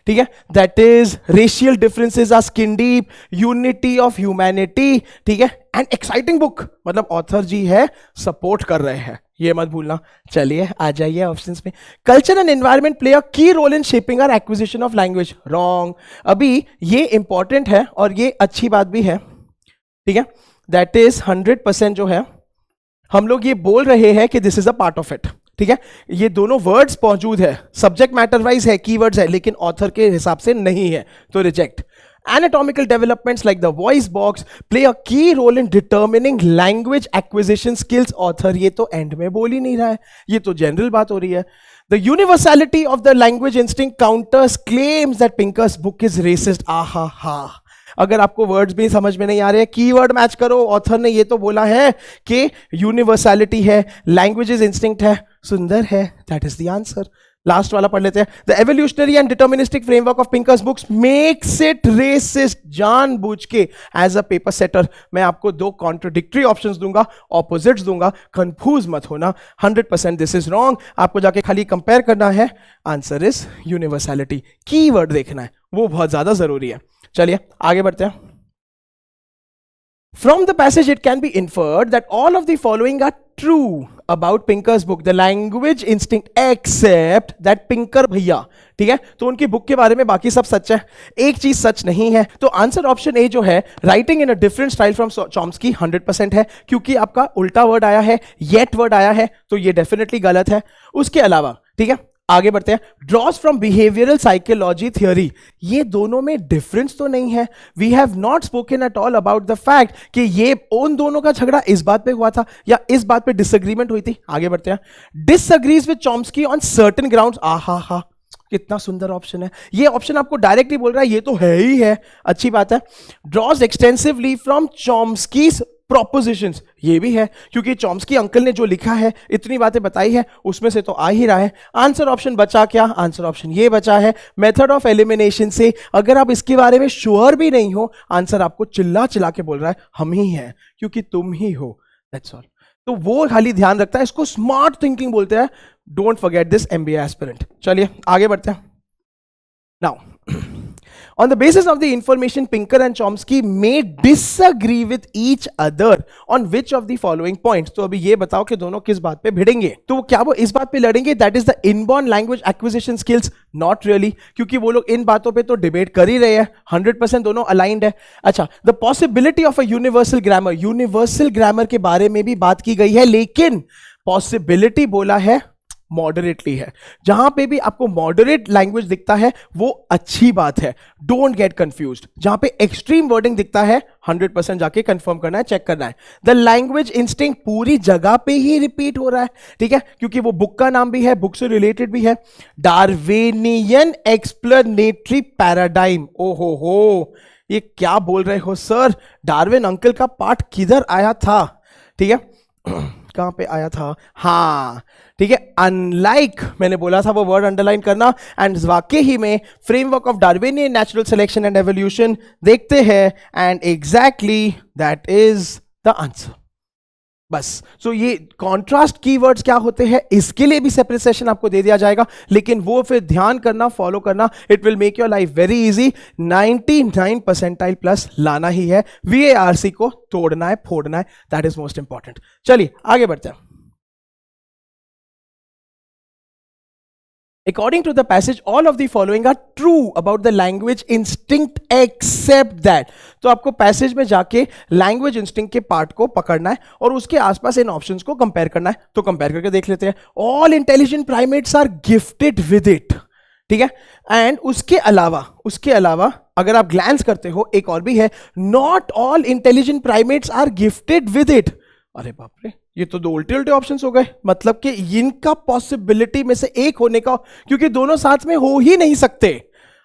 ठीक है. That is racial differences are skin deep, unity of humanity. ठीक है. एंड एक्साइटिंग बुक, मतलब ऑथर जी है सपोर्ट कर रहे हैं, ये मत भूलना. चलिए आ जाइए ऑप्शंस में. Culture and environment play a key role in shaping our acquisition of language. Wrong. अभी ये इंपॉर्टेंट है और ये अच्छी बात भी है. ठीक है. दैट इज 100% जो है हम लोग ये बोल रहे हैं कि this is a part of it. ठीक है. ये दोनों वर्ड्स मौजूद है, सब्जेक्ट मैटर वाइज है, कीवर्ड्स है, लेकिन ऑथर के हिसाब से नहीं है, तो reject. Anatomical developments like the voice box play a key role in determining language acquisition skills. Author ये तो end में बोल ही नहीं रहा है, ये तो general बात हो रही है. The universality of the language instinct counters claims that Pinker's book is racist. आहा हा. अगर आपको वर्ड्स भी समझ में नहीं आ रहे हैं, कीवर्ड मैच करो. ऑथर ने ये तो बोला है कि यूनिवर्सैलिटी है, लैंग्वेजेस इंस्टिंक्ट है, सुंदर है. That is the answer. Last वाला पढ़ लेते हैं. The evolutionary and deterministic framework of Pinker's books makes it racist. जानबूझ के एज अ पेपर सेटर मैं आपको दो कॉन्ट्रोडिक्टरी ऑप्शंस दूंगा, ऑपोजिट्स दूंगा, कंफ्यूज मत होना. 100% दिस इज रॉन्ग. आपको जाके खाली कंपेयर करना है. Answer is universality. कीवर्ड देखना है, वो बहुत ज्यादा जरूरी है. चलिए आगे बढ़ते हैं. From the passage, it can be inferred that all of the following are true about Pinker's book, the language instinct, except that Pinker भैया, ठीक है, तो उनकी बुक के बारे में बाकी सब सच है, एक चीज सच नहीं है। तो आंसर ऑप्शन ए जो है, writing in a different style from Chomsky, 100% है, क्योंकि आपका उल्टा वर्ड आया है, येट वर्ड आया है, तो ये डेफिनेटली गलत है। उसके अलावा, ठीक है, आगे बढ़ते हैं, draws from behavioural psychology theory, ये दोनों में डिफरेंस तो नहीं है। We have not spoken at all about the fact कि ये उन दोनों का झगड़ा इस बात पे हुआ था या इस बात पे डिसएग्रीमेंट हुई थी। आगे बढ़ते हैं, disagrees with Chomsky on certain grounds, आहा हा, कितना सुंदर ऑप्शन है ये। ऑप्शन आपको डायरेक्टली बोल रहा है ये तो है ही है, अच्छी बात है। ड्रॉज एक्सटेंसिवली फ्रॉम चॉम्स्कीज प्रोपोजिशंस, ये भी है, क्योंकि चॉम्स्की अंकल ने जो लिखा है, इतनी बातें बताई है, उसमें से तो आ ही रहा है। आंसर ऑप्शन बचा क्या? आंसर ऑप्शन ये बचा है, मेथड ऑफ एलिमिनेशन से। अगर आप इसके बारे में श्योर भी नहीं हो, आंसर आपको चिल्ला चिल्ला के बोल रहा है हम ही हैं, क्योंकि तुम ही हो, दैट्स ऑल। तो वो खाली ध्यान रखता है, इसको स्मार्ट थिंकिंग बोलते हैं। Don't forget this MBA aspirant. चलिए आगे बढ़ते हैं। Now on the basis of the information, Pinker and Chomsky may disagree with each other on which of the following points। तो अभी ये बताओ कि दोनों किस बात पे भिड़ेंगे? तो क्या वो इस बात पे लड़ेंगे that is the inborn language acquisition skills? Not really, क्योंकि वो लोग इन बातों पे तो डिबेट कर ही रहे हैं, 100% दोनों अलाइंड है। अच्छा, the possibility of a universal grammar, universal grammar के बारे में भी बात की गई है, लेकिन पॉसिबिलिटी बोला है मॉडरेटली है। जहां पे भी आपको मॉडरेट लैंग्वेज दिखता है वो अच्छी बात है, डोंट गेट कंफ्यूज्ड। जहां पे एक्सट्रीम वर्डिंग दिखता है 100% जाके कंफर्म करना है, चेक करना है। द लैंग्वेज इंस्टिंक्ट पूरी जगह पे ही रिपीट हो रहा है, ठीक है, क्योंकि वो बुक का नाम भी है, बुक से रिलेटेड भी है। डार्विनियन एक्सप्लेनेटरी पैराडाइम, ओहो हो, ये क्या बोल रहे हो सर? डार्विन अंकल का पार्ट किधर आया था? ठीक है, कहां पे आया था? हाँ ठीक है, अनलाइक मैंने बोला था वो वर्ड अंडरलाइन करना। एंड वाकई ही में framework of Darwinian natural selection and evolution देखते हैं, and exactly that is the answer. बस सो ये कॉन्ट्रास्ट कीवर्ड्स क्या होते हैं, इसके लिए भी सेपरेट सेशन आपको दे दिया जाएगा, लेकिन वो फिर ध्यान करना, फॉलो करना, it will make your life very easy. 99 percentile plus लाना ही है, VARC को तोड़ना है, फोड़ना है, दैट इज मोस्ट इंपॉर्टेंट। चलिए आगे बढ़ते हैं। According to the passage, all of the following are true about the language instinct except that। तो आपको पैसेज में जाके लैंग्वेज इंस्टिंक्ट के पार्ट को पकड़ना है और उसके आसपास इन ऑप्शंस को कंपेयर करना है। तो कंपेयर करके देख लेते हैं। All intelligent primates are gifted with it, ठीक है, एंड उसके अलावा अगर आप ग्लैंस करते हो, एक और भी है, not all intelligent primates are gifted with it. अरे बाप रे, ये तो दो उल्टे उल्टे ऑप्शंस हो गए, मतलब कि इनका पॉसिबिलिटी में से एक होने का, क्योंकि दोनों साथ में हो ही नहीं सकते।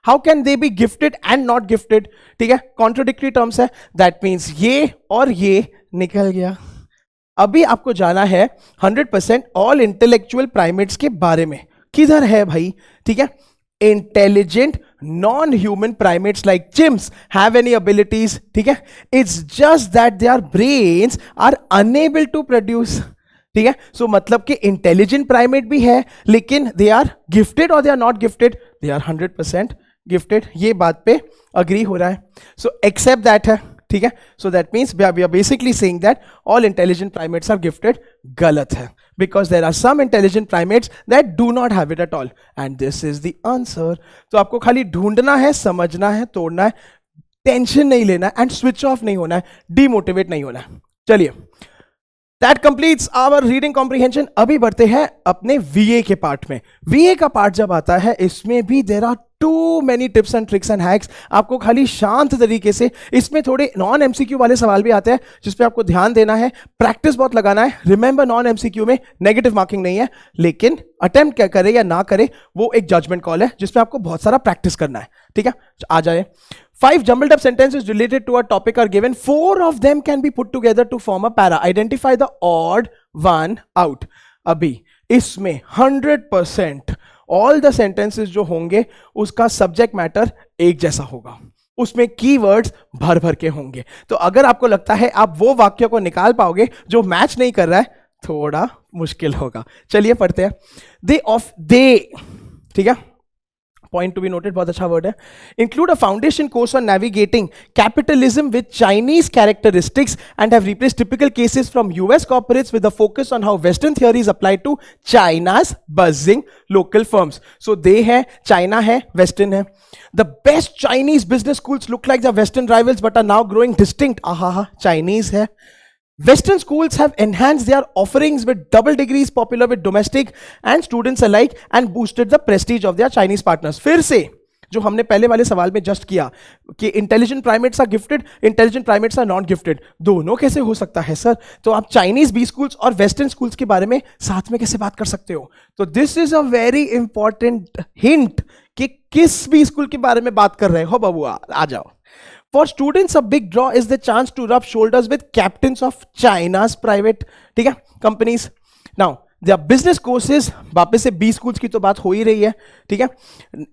How can they B gifted and not gifted? ठीक है, कॉन्ट्रोडिक्टरी टर्म्स है, दैट मीन्स ये और ये निकल गया। अभी आपको जाना है 100% ऑल इंटेलेक्चुअल प्राइमेट्स के बारे में। किधर है भाई? ठीक है, intelligent non human primates like chimps have any abilities, ठीक है, it's just that their brains are unable to produce, ठीक है। सो मतलब कि इंटेलिजेंट प्राइमेट भी है, लेकिन दे आर गिफ्टेड और they are not gifted? They are 100% gifted, ये बात पे अग्री हो रहा है। सो एक्सेप्ट दैट है, ठीक है। So that means we are basically saying that all intelligent primates are gifted. गलत है, because there are some intelligent primates that do not have it at all, and this is the answer। तो आपको खाली ढूंढना है, समझना है, तोड़ना है, टेंशन नहीं लेना है, एंड स्विच ऑफ नहीं होना है, डीमोटिवेट नहीं होना है। चलिए, That completes our reading comprehension। अभी बढ़ते हैं अपने VA के पार्ट में। VA का पार्ट जब आता है, इसमें भी there are too many tips and tricks and hacks। आपको खाली शांत तरीके से, इसमें थोड़े नॉन MCQ वाले सवाल भी आते हैं जिसपे आपको ध्यान देना है, प्रैक्टिस बहुत लगाना है। रिमेंबर, नॉन MCQ में नेगेटिव मार्किंग नहीं है, लेकिन अटेम्प्ट क्या करे या ना करे वो एक जजमेंट कॉल है जिसपे आपको बहुत सारा प्रैक्टिस करना है, ठीक है। आ जाए। 5 jumbled up sentences related to a topic are given. 4 of them can be put together to form a para. Identify the odd one out। अभी इसमें 100% all the sentences जो होंगे उसका सब्जेक्ट मैटर एक जैसा होगा, उसमें कीवर्ड्स भर भर के होंगे। तो अगर आपको लगता है आप वो वाक्य को निकाल पाओगे जो मैच नहीं कर रहा है, थोड़ा मुश्किल होगा। चलिए पढ़ते हैं। दे, ठीक है, पॉइंट टू बी नोटेड, बहुत अच्छा वर्ड है. Include a foundation course on navigating capitalism with Chinese characteristics and have replaced typical cases from US corporates with a focus on how western theories apply to China's budding local firms. So दे है, China है, western है. The best Chinese business schools look like the Western rivals but are now growing distinct. Aha, Chinese hai. Western schools have enhanced their offerings with double degrees popular with domestic and students alike and boosted the prestige of their Chinese partners. फिर से जो हमने पहले वाले सवाल में just किया कि intelligent primates are gifted, intelligent primates are not gifted, दोनों कैसे हो सकता है सर? तो आप चाइनीज बी स्कूल्स और वेस्टर्न स्कूल्स के बारे में साथ में कैसे बात कर सकते हो? तो this is a very important hint कि किस भी स्कूल के बारे में बात कर रहे हो बबुआ. आ जाओ. For students, a big draw is the chance to rub shoulders with captains of China's private, ठीक है, companies. Now, their business courses, वापस से B schools की तो बात हो ही रही है, ठीक है,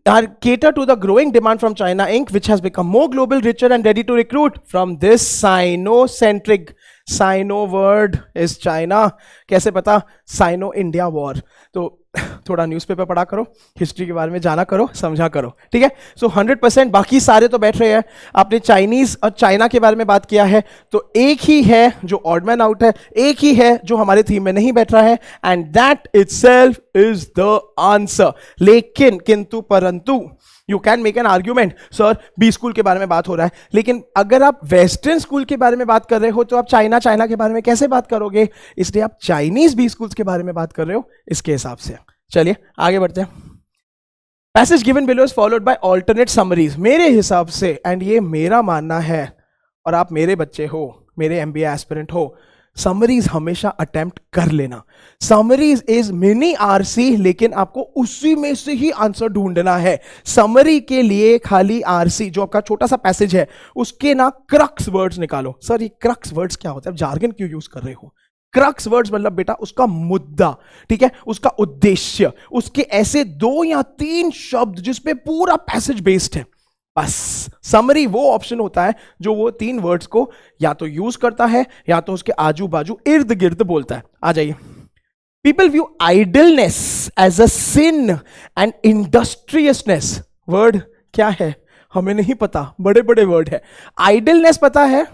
are cater to the growing demand from China Inc., which has become more global, richer and ready to recruit from this Sino-centric. Sino word is China. कैसे पता? Sino India war. तो थोड़ा न्यूज़पेपर पढ़ा करो, हिस्ट्री के बारे में जाना करो, समझा करो, ठीक है. सो 100%. बाकी सारे तो बैठ रहे हैं. आपने चाइनीज और चाइना के बारे में बात किया है, तो एक ही है जो ऑड मैन आउट है, एक ही है जो हमारे थीम में नहीं बैठ रहा है, and that itself is the answer. लेकिन किंतु परंतु you can make an argument, sir B school के बारे में बात हो रहा है, लेकिन अगर आप वेस्टर्न स्कूल के बारे में बात कर रहे हो तो आप चाइना के बारे में कैसे बात करोगे? इसलिए आप चाइनीज बी स्कूल्स के बारे में बात कर रहे हो इसके हिसाब से. चलिए आगे बढ़ते हैं. Passage given below is followed bye alternate summaries. मेरे हिसाब से, एंड ये मेरा मानना है, और आप मेरे बच्चे हो, मेरे एमबीए एस्पिरेंट हो, समरीज हमेशा अटेम्प्ट कर लेना. समरीज इज मिनी आरसी, लेकिन आपको उसी में से ही आंसर ढूंढना है. समरी के लिए खाली आरसी जो आपका छोटा सा पैसेज है उसके ना क्रक्स वर्ड्स निकालो. सर ये क्रक्स वर्ड्स क्या होता है? जार्गन क्यों यूज कर रहे हो? क्रक्स वर्ड्स मतलब बेटा उसका मुद्दा, ठीक है, उसका उद्देश्य, उसके ऐसे 2 या 3 शब्द जिसपे पूरा पैसेज बेस्ड है. बस समरी वो ऑप्शन होता है जो वो 3 वर्ड्स को या तो यूज करता है या तो उसके आजू बाजू इर्द गिर्द बोलता है. आ जाइए. People view idleness as a sin and industriousness. Word क्या है हमें नहीं पता, बड़े बड़े वर्ड है. आइडलनेस पता है,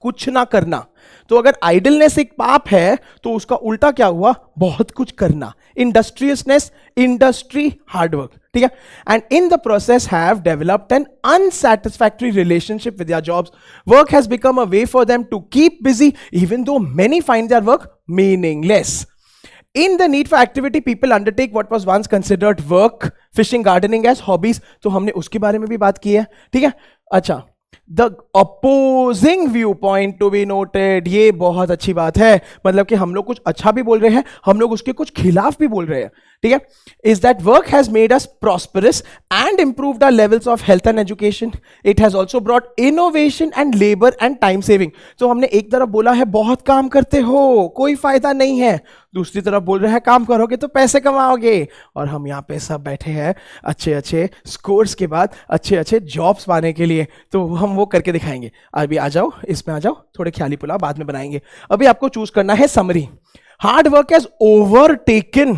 कुछ ना करना. तो अगर आइडलनेस एक पाप है तो उसका उल्टा क्या हुआ? बहुत कुछ करना. इंडस्ट्रियसनेस, इंडस्ट्री, हार्डवर्क, ठीक है. And in the process have developed an unsatisfactory relationship with their jobs. Work has become a way for them to keep busy even though many find their work meaningless. In the need for activity, people undertake what was once considered work, fishing, gardening as hobbies. तो हमने उसके बारे में भी बात की है, ठीक है. अच्छा, the opposing view point to be noted. ये बहुत अच्छी बात है, मतलब कि हम लोग कुछ अच्छा भी बोल रहे हैं, हम लोग उसके कुछ खिलाफ भी बोल रहे हैं, ठीक है. Is that work has made us prosperous and improved our levels of health and education. It has also brought innovation and labour and time saving. तो हमने एक तरफ बोला है बहुत काम करते हो कोई फायदा नहीं है, दूसरी तरफ बोल रहे हैं काम करोगे तो पैसे कमाओगे. और हम यहाँ पे सब बैठे हैं अच्छे अच्छे स्कोर्स के बाद अच्छे अच्छे जॉब्स पाने के लिए, तो हम वो करके दिखाएंगे. अभी आ जाओ, इसमें आ जाओ, थोड़े ख्याली पुलाव बाद में बनाएंगे. अभी आपको चूज करना है summary. Hard work has overtaken,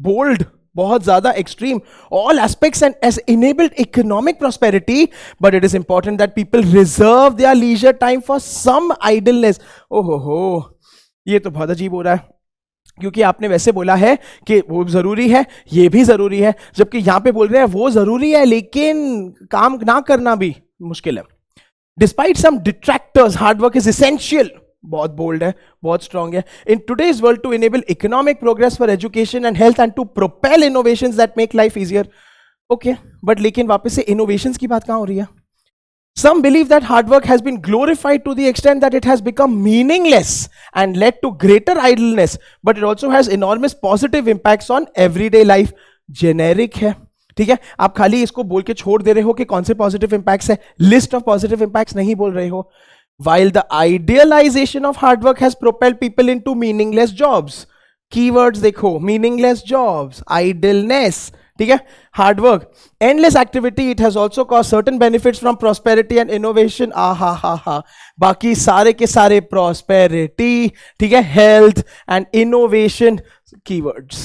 bold, बहुत ज्यादा extreme, all aspects and has enabled economic prosperity, but it is important that people reserve their leisure time for some idleness. ओहो, ये तो बहुत अजीब हो रहा है, क्योंकि आपने वैसे बोला है कि वो जरूरी है, ये भी जरूरी है, जबकि यहां पे बोल रहे हैं वो जरूरी है लेकिन काम ना करना भी मुश्किल है. Despite some detractors, hard work is essential. बहुत बोल्ड है, बहुत स्ट्रांग है. In today's world to enable economic progress for education and health and to propel innovations that make life easier. Okay, but लेकिन वापस से इनोवेशंस की बात कहां हो रही है? Some believe that hard work has been glorified to the extent that it has become meaningless and led to greater idleness, but it also has enormous positive impacts on everyday life. Generic है, ठीक है, आप खाली इसको बोल के छोड़ दे रहे हो कि कौन से पॉजिटिव इंपैक्ट्स है, लिस्ट ऑफ पॉजिटिव इंपैक्ट्स नहीं बोल रहे हो. While the idealization of hard work has propelled people into meaningless jobs. Keywords देखो, meaningless jobs, idleness, ठीक है, hard work, endless activity. It has also cause certain benefits from prosperity and innovation. हा, बाकी सारे के सारे प्रॉस्पेरिटी, ठीक है, health and innovation keywords.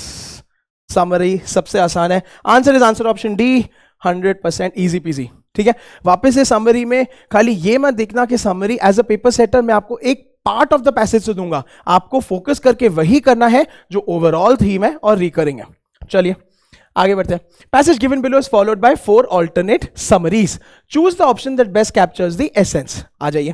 Summary सबसे आसान है, answer is answer option D, 100% easy PG. ठीक है, वापस से समरी में खाली ये मत देखना कि summary as a paper setter मैं आपको एक पार्ट ऑफ द पैसेज से दूंगा, आपको फोकस करके वही करना है जो ओवरऑल थीम है और रिकरिंग है। चलिए आगे बढ़ते हैं। Passage given below is followed by 4 alternate summaries, choose the option that best captures the essence. आ जाइए।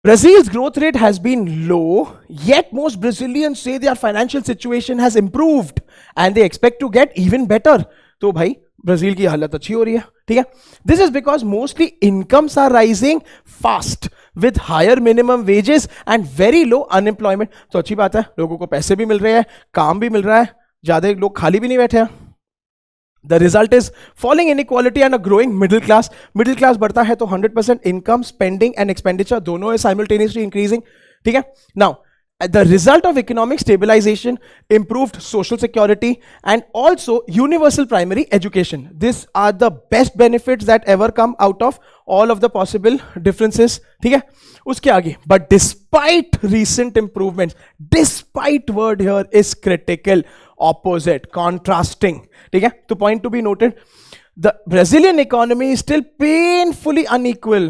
Brazil's growth rate has been low, yet most Brazilians say their financial situation has improved and they expect to get even better. तो भाई Brazil की हालत अच्छी हो रही है। ठीक है, this is because mostly incomes are rising fast with higher minimum wages and very low unemployment. तो अच्छी बात है, लोगों को पैसे भी मिल रहे हैं, काम भी मिल रहा है, ज्यादा लोग खाली भी नहीं बैठे हैं। The result is falling inequality and a growing middle class. Middle class बढ़ता है तो 100% income, spending and expenditure दोनों है simultaneously increasing. ठीक है, now the result of economic stabilization, improved social security and also universal primary education. These are the best benefits that ever come out of all of the possible differences. ठीक है, उसके आगे, but despite recent improvements, despite word here is critical, opposite, contrasting. ठीक है, तो point to be noted, the Brazilian economy is still painfully unequal.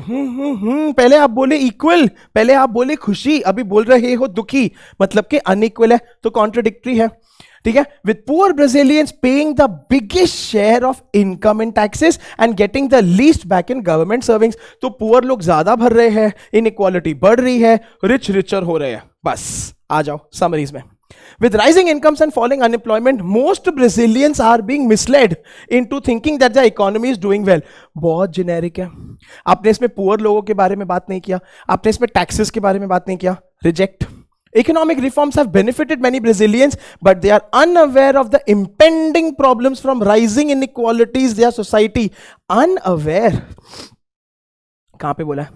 पहले आप बोले equal, पहले आप बोले खुशी, अभी बोल रहे हो दुखी, मतलब कि unequal है, तो contradictory है। ठीक है, with poor Brazilians paying the biggest share of income in taxes and getting the least back in government servings. तो poor लोग ज्यादा भर रहे हैं, inequality बढ़ रही है, rich richer हो रहे हैं। बस आ जाओ समरीज में। With rising incomes and falling unemployment, most Brazilians are being misled into thinking that the economy is doing well. बहुत generic है, आपने इसमें poor लोगों के बारे में बात नहीं किया, आपने इसमें taxes के बारे में बात नहीं किया, reject. Economic reforms have benefited many Brazilians, but they are unaware of the impending problems from rising inequalities their society. Unaware कहां पे बोला है?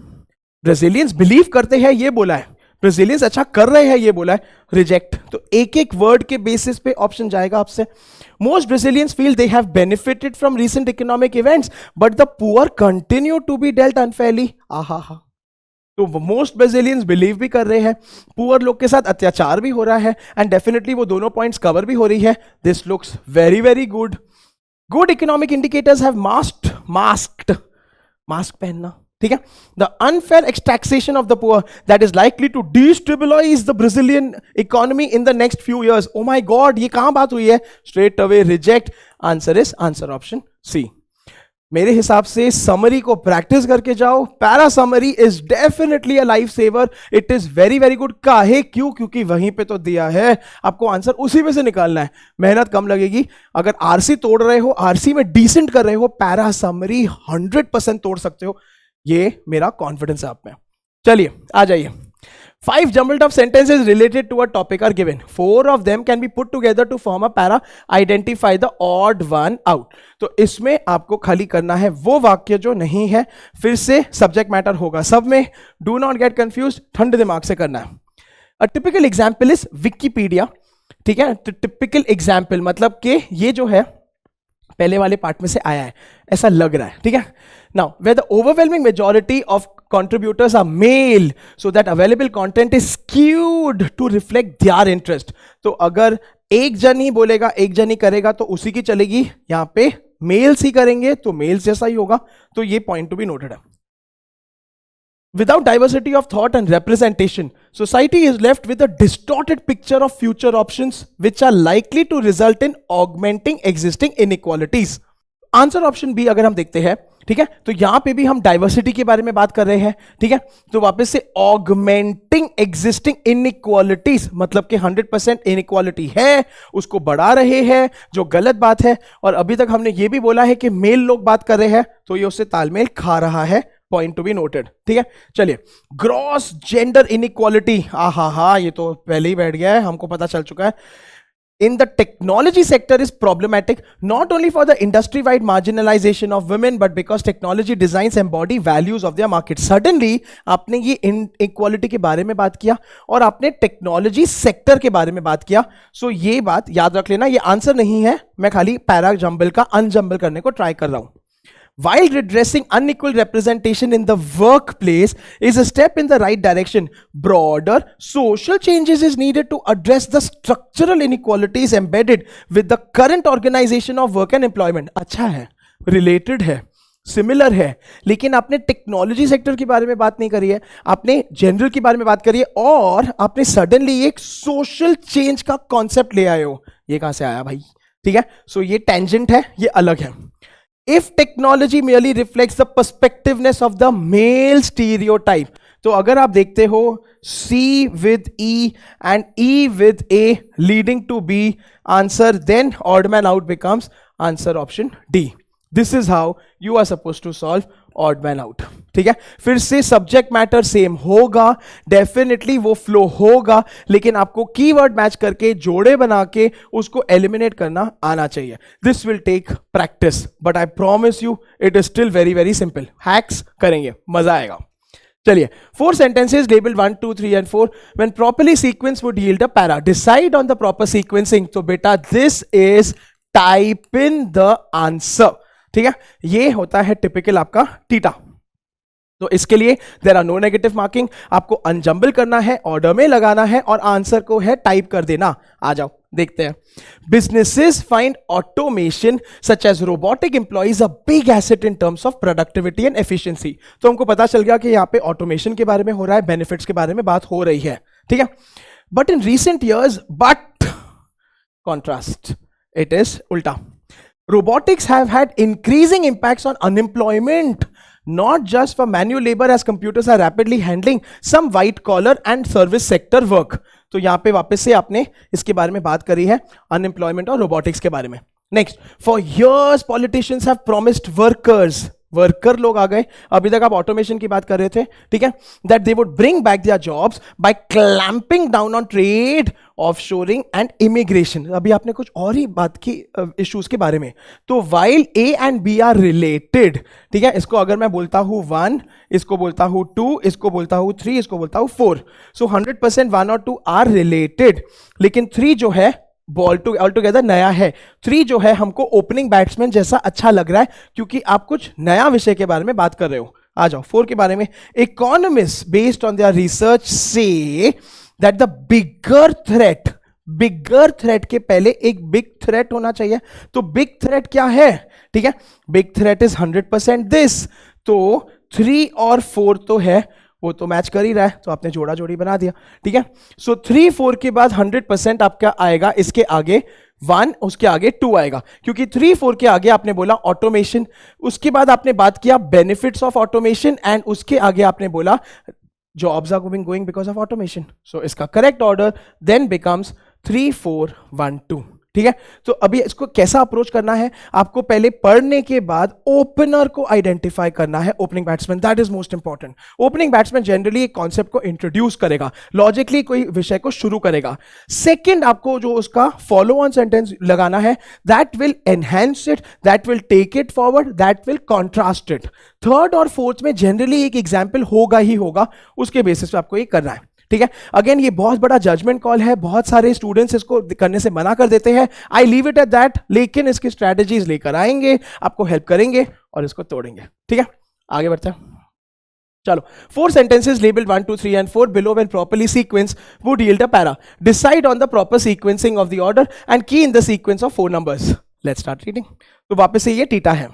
Brazilians believe करते हैं ये बोला है, ब्राजीलियंस अच्छा कर रहे हैं ये बोला है, रिजेक्ट। तो एक एक वर्ड के बेसिस पे ऑप्शन जाएगा आपसे। Most Brazilians feel they have benefited from recent economic events but the poor continue to be dealt unfairly. आहा, तो मोस्ट ब्राजीलियंस बिलीव भी कर रहे हैं, पुअर लोग के साथ अत्याचार भी हो रहा है, एंड डेफिनेटली वो दोनों पॉइंट्स कवर भी हो रही है। This looks very very good. Good economic indicators have mask पहनना। ठीक है, the unfair taxation of the poor that is likely to destabilise the Brazilian economy in the next few years. Oh my God, ये कहां बात हुई है? Straight away reject. Answer is answer option C. मेरे हिसाब से समरी को practice करके जाओ। Para summary is definitely a life saver, it is very very good. काहे? क्यों? क्योंकि वहीं पे तो दिया है, आपको आंसर उसी में से निकालना है, मेहनत कम लगेगी। अगर आरसी तोड़ रहे हो, आरसी में डिसेंट कर रहे हो, पैरा समरी 100% तोड़ सकते हो, ये मेरा कॉन्फिडेंस है आप में। चलिए आ जाइए। 5 jumbled up sentences related to a topic are given. 4 of them can be put together to form a para. Identify the odd one out. तो इसमें आपको खाली करना है वो वाक्य जो नहीं है, फिर से सब्जेक्ट मैटर होगा सब में। डू नॉट गेट कंफ्यूज, ठंडे दिमाग से करना है। A typical example is Wikipedia. ठीक है, तो टिपिकल एग्जाम्पल मतलब कि ये जो है पहले वाले पार्ट में से आया है, ऐसा लग रहा है। ठीक है, now where the overwhelming majority of contributors are male, so that available content is skewed to reflect their interest. तो अगर एक जन ही बोलेगा, एक जन ही करेगा, तो उसी की चलेगी। यहां पे मेल्स ही करेंगे तो मेल्स जैसा ही होगा, तो ये पॉइंट टू बी नोटेड है। Without diversity of thought and representation, society is left with a distorted picture of future options which are likely to result in augmenting existing inequalities. Answer option B अगर हम देखते हैं, ठीक है, तो यहां पे भी हम डाइवर्सिटी के बारे में बात कर रहे हैं। ठीक है, तो वापस से ऑगमेंटिंग एग्जिस्टिंग इनइक्वालिटीज, मतलब कि 100% इनइक्वालिटी है, उसको बढ़ा रहे हैं, जो गलत बात है। और अभी तक हमने ये भी बोला है कि मेल लोग बात कर रहे हैं, तो ये उससे तालमेल खा रहा है। Point to be noted. ठीक है, चलिए। ग्रॉस जेंडर इनइक्वालिटी, हा, ये तो पहले ही बैठ गया है, हमको पता चल चुका है। In the technology sector is problematic not only for the industry-wide marginalization of women but because technology designs embody values of their market. Suddenly आपने ये inequality के बारे में बात किया और आपने टेक्नोलॉजी सेक्टर के बारे में बात किया। सो ये बात याद रख लेना, ये आंसर नहीं है, मैं खाली पैरा जंबल का अनजंबल करने को ट्राई कर रहा हूं। while redressing unequal representation in the workplace is a step in the right direction, broader social changes is needed to address the structural inequalities embedded with the current organization of work and employment. अच्छा है, related है, similar है, लेकिन आपने technology sector के बारे में बात नहीं करी है, आपने जनरल के बारे में बात करी है, और आपने सडनली एक सोशल चेंज का कॉन्सेप्ट ले आए हो. ये कहां से आया भाई? ठीक है, सो ये टेंजेंट है, ये अलग है. If technology merely reflects the perspectiveness of the male stereotype, तो अगर आप देखते हो C with E and E with A leading to B answer, then odd man out becomes answer option D. This is how you are supposed to solve odd man out. ठीक है, फिर से subject matter same होगा, definitely वो flow होगा, लेकिन आपको keyword match करके जोड़े बना के उसको एलिमिनेट करना आना चाहिए. This will take practice, but I promise you it is still very very simple. Hacks करेंगे, मजा आएगा. चलिए, 4 sentences labeled 1, 2, 3 and 4 when properly sequenced would yield a para. Decide on the proper sequencing. तो बेटा this is type in the answer. ठीक है, ये होता है टिपिकल आपका टीटा. तो इसके लिए there are no negative marking, आपको अनजम्बल करना है, ऑर्डर में लगाना है और आंसर को है टाइप कर देना. आ जाओ देखते हैं. Businesses find automation such as robotic employees a big asset in terms of productivity and efficiency. तो हमको पता चल गया कि यहाँ पे ऑटोमेशन के बारे में हो रहा है, बेनिफिट्स के बारे में बात हो रही है. ठीक है, but in recent years, but contrast, it is उल्टा. Robotics have had increasing impacts on unemployment, not just for manual labor as computers are rapidly handling some white collar and service sector work. तो यहाँ पे वापस से आपने इसके बारे में बात करी है, unemployment और robotics के बारे में. Next, for years politicians have promised worker लोग आ गए. अभी तक आप ऑटोमेशन की बात कर रहे थे, ठीक है, that they would bring back their jobs by clamping down on trade, offshoring and immigration. अभी आपने कुछ और ही बात की इश्यूज के बारे में. तो while A and B are related, ठीक है, इसको अगर मैं बोलता हूं 1, इसको बोलता हूं 2, इसको बोलता हूं 3, इसको बोलता हूं 4, सो 100% 1 और 2 आर रिलेटेड. लेकिन 3 जो है ऑल टुगेदर नया है. 3 जो है हमको ओपनिंग बैट्समैन जैसा अच्छा लग रहा है, क्योंकि आप कुछ नया विषय के बारे में बात कर रहे हो. आ जाओ 4 के बारे में. Economist based on their research say that the bigger threat के पहले एक बिग थ्रेट होना चाहिए. तो बिग थ्रेट क्या है? ठीक है, बिग थ्रेट इज 100% दिस. तो 3 और 4 तो है, वो तो मैच कर ही रहा है, तो आपने जोड़ा जोड़ी बना दिया. ठीक है, सो 3, 4 के बाद 100% आपका आएगा, इसके आगे 1, उसके आगे 2 आएगा, क्योंकि 3, 4 के आगे आपने बोला ऑटोमेशन, उसके बाद आपने बात किया बेनिफिट्स ऑफ ऑटोमेशन, एंड उसके आगे आपने बोला jobs are going because of automation. So इसका करेक्ट ऑर्डर देन बिकम्स 3, 4, 1, 2. ठीक है, तो अभी इसको कैसा अप्रोच करना है, आपको पहले पढ़ने के बाद ओपनर को आइडेंटिफाई करना है. Opening batsman, that is most important. Opening batsman generally एक कॉन्सेप्ट को इंट्रोड्यूस करेगा, लॉजिकली कोई विषय को शुरू करेगा. सेकंड, आपको जो उसका फॉलो ऑन सेंटेंस लगाना है, that will enhance it, that will take it forward, that will contrast it. Third और फोर्थ में जनरली एक एग्जाम्पल होगा ही होगा, उसके बेसिस पे आपको ये करना है. ठीक है, अगेन ये बहुत बड़ा जजमेंट कॉल है, बहुत सारे स्टूडेंट्स इसको करने से मना कर देते हैं. I leave it at that, लेकिन इसकी स्ट्रेटजीज लेकर आएंगे, आपको हेल्प करेंगे और इसको तोड़ेंगे. ठीक है, आगे बढ़ते हैं. चलो, 4 sentences labeled 1, 2, 3 and 4 below when properly sequenced would yield a para. Decide on the proper sequencing of the order and key in the sequence of 4 numbers. Let's start reading. तो वापस से ये टीटा है.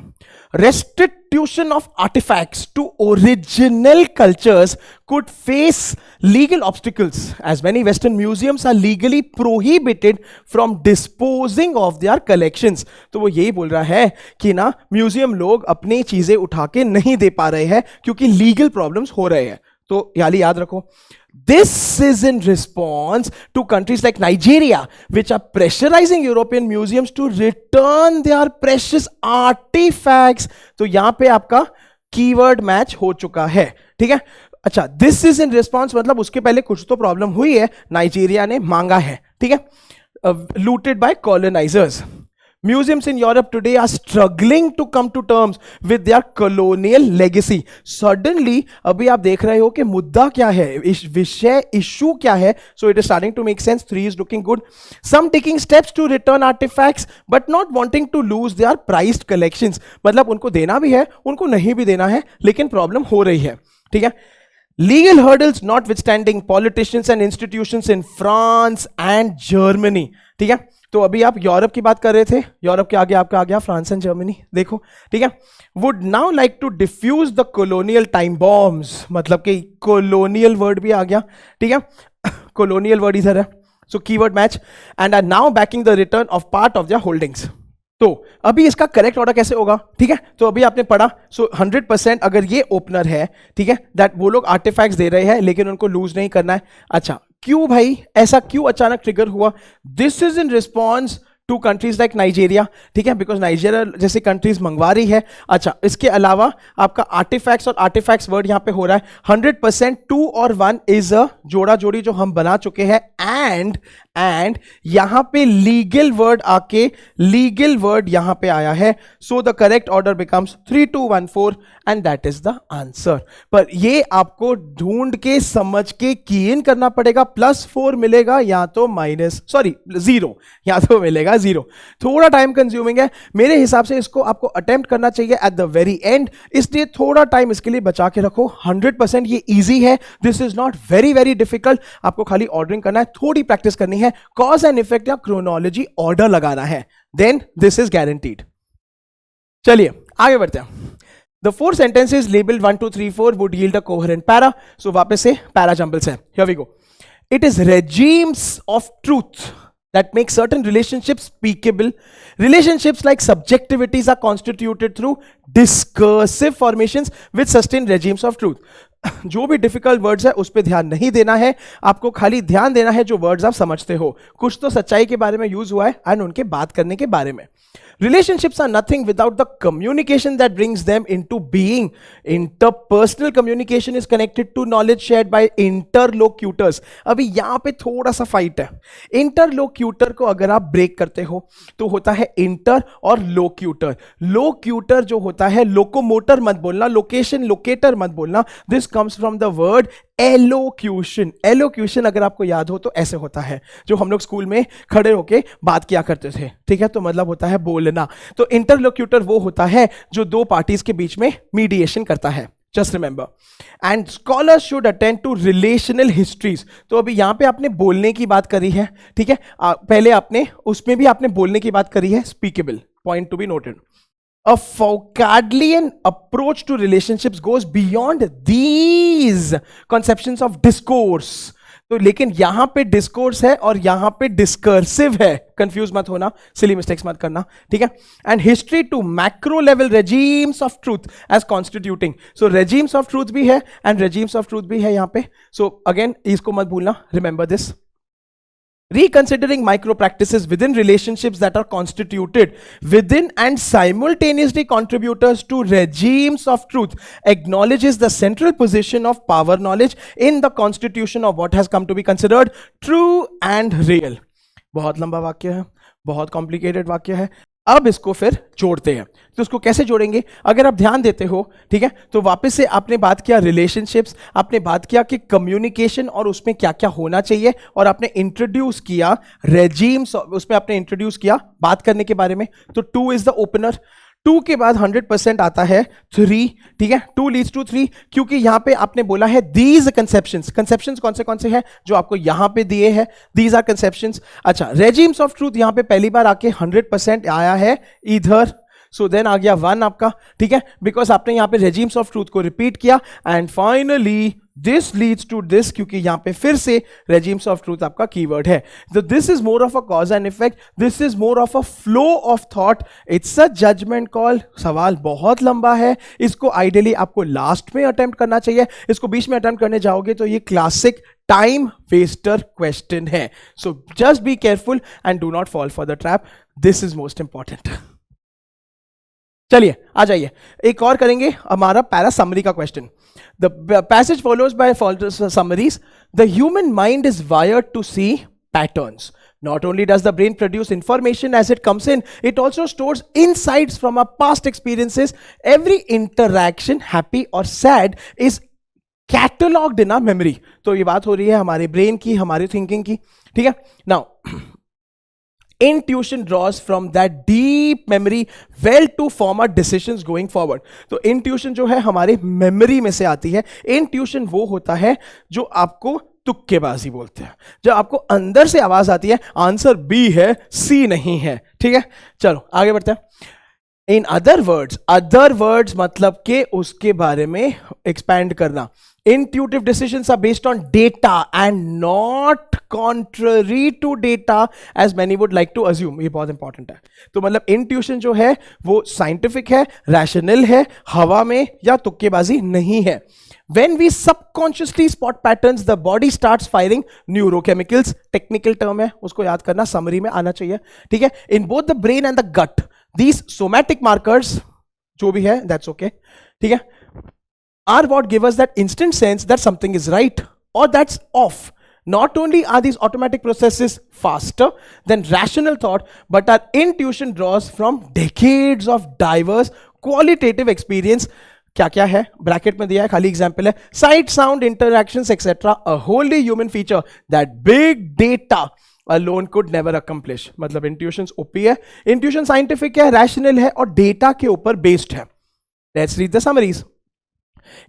Restitution of artifacts to original cultures could face legal obstacles as many Western museums are legally prohibited from disposing of their collections. तो वो यही बोल रहा है कि ना म्यूजियम लोग अपनी चीजें उठा के नहीं दे पा रहे हैं क्योंकि लीगल प्रॉब्लम्स हो रहे हैं. तो याद रखो, this is in response to countries like Nigeria which are pressurizing European museums to return their precious artifacts. तो यहां पे आपका कीवर्ड मैच हो चुका है. ठीक है, अच्छा, this is in response मतलब उसके पहले कुछ तो प्रॉब्लम हुई है, नाइजीरिया ने मांगा है. ठीक है, looted by colonizers. Museums in Europe today are struggling to come to terms with their colonial legacy. Suddenly अभी आप देख रहे हो कि मुद्दा क्या है, विषय इशू क्या है. So it is starting to make sense. 3 is looking good. Some taking steps to return artifacts but not wanting to lose their prized collections. मतलब उनको देना भी है, उनको नहीं भी देना है, लेकिन प्रॉब्लम हो रही है. ठीक है. Legal hurdles notwithstanding, politicians and institutions in France and Germany. ठीक है. तो अभी आप यूरोप की बात कर रहे थे, यूरोप के आगे आपका आ गया फ्रांस एंड जर्मनी. देखो, ठीक है. Would now like to defuse the colonial time bombs. मतलब कि कोलोनियल वर्ड भी आ गया. ठीक है. कोलोनियल वर्ड इधर है, so keyword match. And are now backing the return of part of their holdings. तो अभी इसका करेक्ट ऑर्डर कैसे होगा? ठीक है. तो अभी आपने पढ़ा, सो 100% अगर ये ओपनर है, ठीक है, दैट वो लोग आर्टिफैक्ट्स दे रहे हैं लेकिन उनको लूज नहीं करना है. अच्छा, क्यों भाई, ऐसा क्यों अचानक ट्रिगर हुआ? This is in response to countries like Nigeria. ठीक है, बिकॉज नाइजेरिया जैसी कंट्रीज मंगवा रही है. अच्छा, इसके अलावा आपका आर्टिफैक्ट्स और आर्टिफैक्ट्स वर्ड यहां पे हो रहा है 100%. 2 और 1 इज अ जोड़ा जोड़ी जो हम बना चुके हैं. एंड यहां पे लीगल वर्ड आके लीगल वर्ड यहां पे आया है. So the correct order becomes 3 2 1 4 and that is the answer. पर ये आपको ढूंढ के समझ के की इन करना पड़ेगा. +4 मिलेगा या तो -0 या तो मिलेगा 0. थोड़ा टाइम कंज्यूमिंग है मेरे हिसाब से. इसको आपको अटेम्प्ट करना चाहिए एट द वेरी एंड, इसलिए थोड़ा टाइम इसके लिए बचा के रखो. 100% ये इजी है. This is not very very difficult. आपको खाली ऑर्डरिंग करना है, थोड़ी प्रैक्टिस करनी है, कॉज एंड इफेक्ट या क्रोनोलॉजी ऑर्डर लगाना है, देन दिस इज गारंटीड. चलिए आगे बढ़ते हैं. The 4 sentences labeled 1 2 3 4 would yield a coherent para. So वापस से para jumbles है. Here we go. It is regimes of truth that make certain relationships speakable. Relationships like subjectivities are constituted through discursive formations which sustain regimes of truth. जो भी difficult words है उस पर ध्यान नहीं देना है, आपको खाली ध्यान देना है जो वर्ड्स आप समझते हो. कुछ तो सच्चाई के बारे में यूज हुआ है एंड उनके बात करने के बारे में. Relationships are nothing without the communication that brings them into being. Interpersonal communication is connected to knowledge shared by interlocutors. अभी यहां पे थोड़ा सा फाइट है. इंटरलोक्यूटर को अगर आप ब्रेक करते हो तो होता है इंटर और लोक्यूटर. लोक्यूटर जो होता है, लोकोमोटर मत बोलना, लोकेशन लोकेटर मत बोलना. This comes from the word elocution. Elocution अगर आपको याद हो तो ऐसे होता है, जो हम लोग स्कूल में खड़े होके बात किया करते थे. ठीक है, तो मतलब होता है बोलना. तो इंटरलोक्यूटर वो होता है जो 2 पार्टीज के बीच में मीडिएशन करता है. Just remember. And scholars should attend to relational histories. तो अभी यहां पे आपने बोलने की बात करी है. ठीक है, पहले आपने उसमें भी आपने बोलने की बात करी है. Speakable, point to be noted. A Foucauldian approach to relationships goes beyond these conceptions of discourse. तो लेकिन यहां पे डिस्कोर्स है और यहां पे डिस्कर्सिव है. कंफ्यूज मत होना, सिली मिस्टेक्स मत करना. ठीक है. And history to macro level regimes of truth as constituting. So regimes of truth भी है एंड रेजीम्स ऑफ ट्रूथ भी है यहां पे. सो अगेन इसको मत भूलना, remember this. Reconsidering micro practices within relationships that are constituted within and simultaneously contributors to regimes of truth acknowledges the central position of power knowledge in the constitution of what has come to be considered true and real. बहुत लंबा वाक्य है, बहुत complicated वाक्य है. अब इसको फिर जोड़ते हैं. तो इसको कैसे जोड़ेंगे? अगर आप ध्यान देते हो, ठीक है, तो वापस से आपने बात किया रिलेशनशिप्स, आपने बात किया कि कम्युनिकेशन और उसमें क्या क्या होना चाहिए, और आपने इंट्रोड्यूस किया रेजीम्स, उसमें आपने इंट्रोड्यूस किया बात करने के बारे में. तो 2 इज द ओपनर. 2 के बाद 100% आता है 3. ठीक है, 2 लीड्स टू 3, क्योंकि यहां पे आपने बोला है दीज कंसेप्शंस. कंसेप्शंस कौन से हैं जो आपको यहां पे दिए हैं? These are conceptions. अच्छा, रेजिम्स ऑफ ट्रूथ यहां पे पहली बार आके 100% आया है इधर. सो देन आ गया 1 आपका. ठीक है, बिकॉज आपने यहां पे रेजिम्स ऑफ ट्रूथ को रिपीट किया. And finally this leads to this, क्योंकि यहां पे फिर से रेजिम्स ऑफ ट्रूथ आपका कीवर्ड है. तो this is more of a cause and effect. This is more of a flow of thought. It's a judgement call. सवाल बहुत लंबा है, इसको आइडियली आपको लास्ट में अटेम्प्ट करना चाहिए. इसको बीच में अटेम्प्ट करने जाओगे तो ये क्लासिक टाइम वेस्टर क्वेश्चन है. So just be careful and do not fall for the trap. This is most important. चलिए आ जाइए, एक और करेंगे हमारा पैरा समरी का question. The passage follows by summaries. The human mind is wired to see patterns. Not only does the brain produce information as it comes in, it also stores insights from our past experiences. Every interaction, happy or sad, is catalogued in our memory. तो ये बात हो रही है हमारे brain की, हमारी thinking की. ठीक है. Now intuition draws from that deep memory well to form our decisions going forward. तो intuition जो है हमारे मेमोरी में से आती है. intuition वो होता है जो आपको तुक्केबाजी बोलते हैं, जब आपको अंदर से आवाज आती है आंसर बी है, सी नहीं है. ठीक है, चलो आगे बढ़ते हैं. इन अदर वर्ड्स मतलब के उसके बारे में एक्सपैंड करना. Intuitive decisions are based on data and not contrary to data as many would like to assume. ये बहुत इंपॉर्टेंट है. तो मतलब intuition जो है वो साइंटिफिक है, रैशनल है, हवा में या तुक्केबाजी नहीं है. When we subconsciously spot patterns, the body starts firing neurochemicals. Technical term है, उसको याद करना, समरी में आना चाहिए. ठीक है. In both the brain and the gut, these somatic markers जो भी है, that's okay. ठीक है, are what give us that instant sense that something is right or that's off. Not only are these automatic processes faster than rational thought, but our intuition draws from decades of diverse qualitative experience. क्या क्या है bracket में दिया है, खाली example है. Site, sound, interactions etcetera, a Holi human feature that big data alone could never accomplish. मतलब intuition OP है, इंट्यूशन साइंटिफिक है, रैशनल है और डेटा के ऊपर बेस्ड है. Let's read the summaries.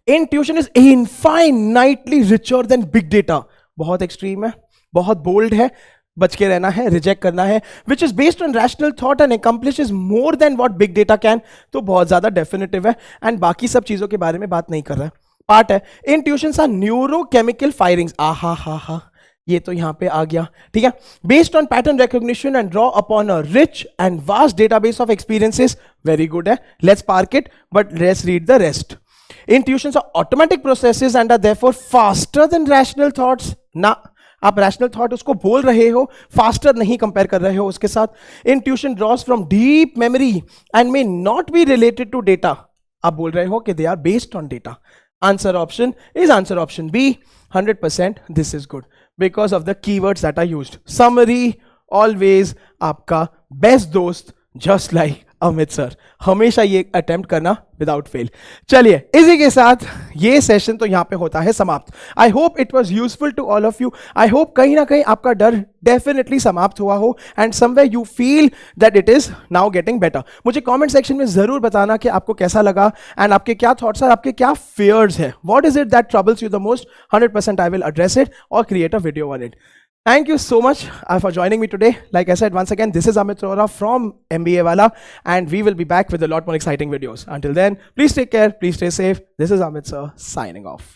Intuition is infinitely richer than big data. बहुत extreme है, बहुत बोल्ड है, बच के रहना है, रिजेक्ट करना है. Which is based on rational thought and accomplishes more than what big data can. तो बहुत ज्यादा डेफिनेटिव है एंड बाकी सब चीजों के बारे में बात नहीं कर रहा है. पार्ट है intuitions are neurochemical firings. आहा हा हा, ये तो यहां पे आ गया. ठीक है. Based on pattern recognition and draw upon a rich and vast database of experiences. Very good है. Let's park it, but let's read the rest. Intuitions are automatic processes and are therefore faster than rational thoughts. ना आप rational thought उसको बोल रहे हो, faster नहीं compare कर रहे हो उसके साथ. Intuition draws from deep memory and may not be related to data. आप बोल रहे हो कि they are based on data. Answer option is answer option B. 100% this is good because of the keywords that are used. Summary always आपका best दोस्त, just like Amit sir. हमेशा ये attempt करना विदाउट फेल. चलिए इसी के साथ ये सेशन तो यहां पे होता है समाप्त. I hope it was useful to all of you. I hope कहीं ना कहीं आपका डर डेफिनेटली समाप्त हुआ हो and somewhere you feel that it is now getting better. मुझे कमेंट सेक्शन में जरूर बताना कि आपको कैसा लगा एंड आपके क्या थॉट्स है, आपके क्या फियर्स है. What is it that troubles you the most. 100% I will address it और create a video on it. Thank you so much for joining me today. Like I said, once again, this is Amit Rohra from MBA Wala, and we will be back with a lot more exciting videos. Until then, please take care, please stay safe. This is Amit sir signing off.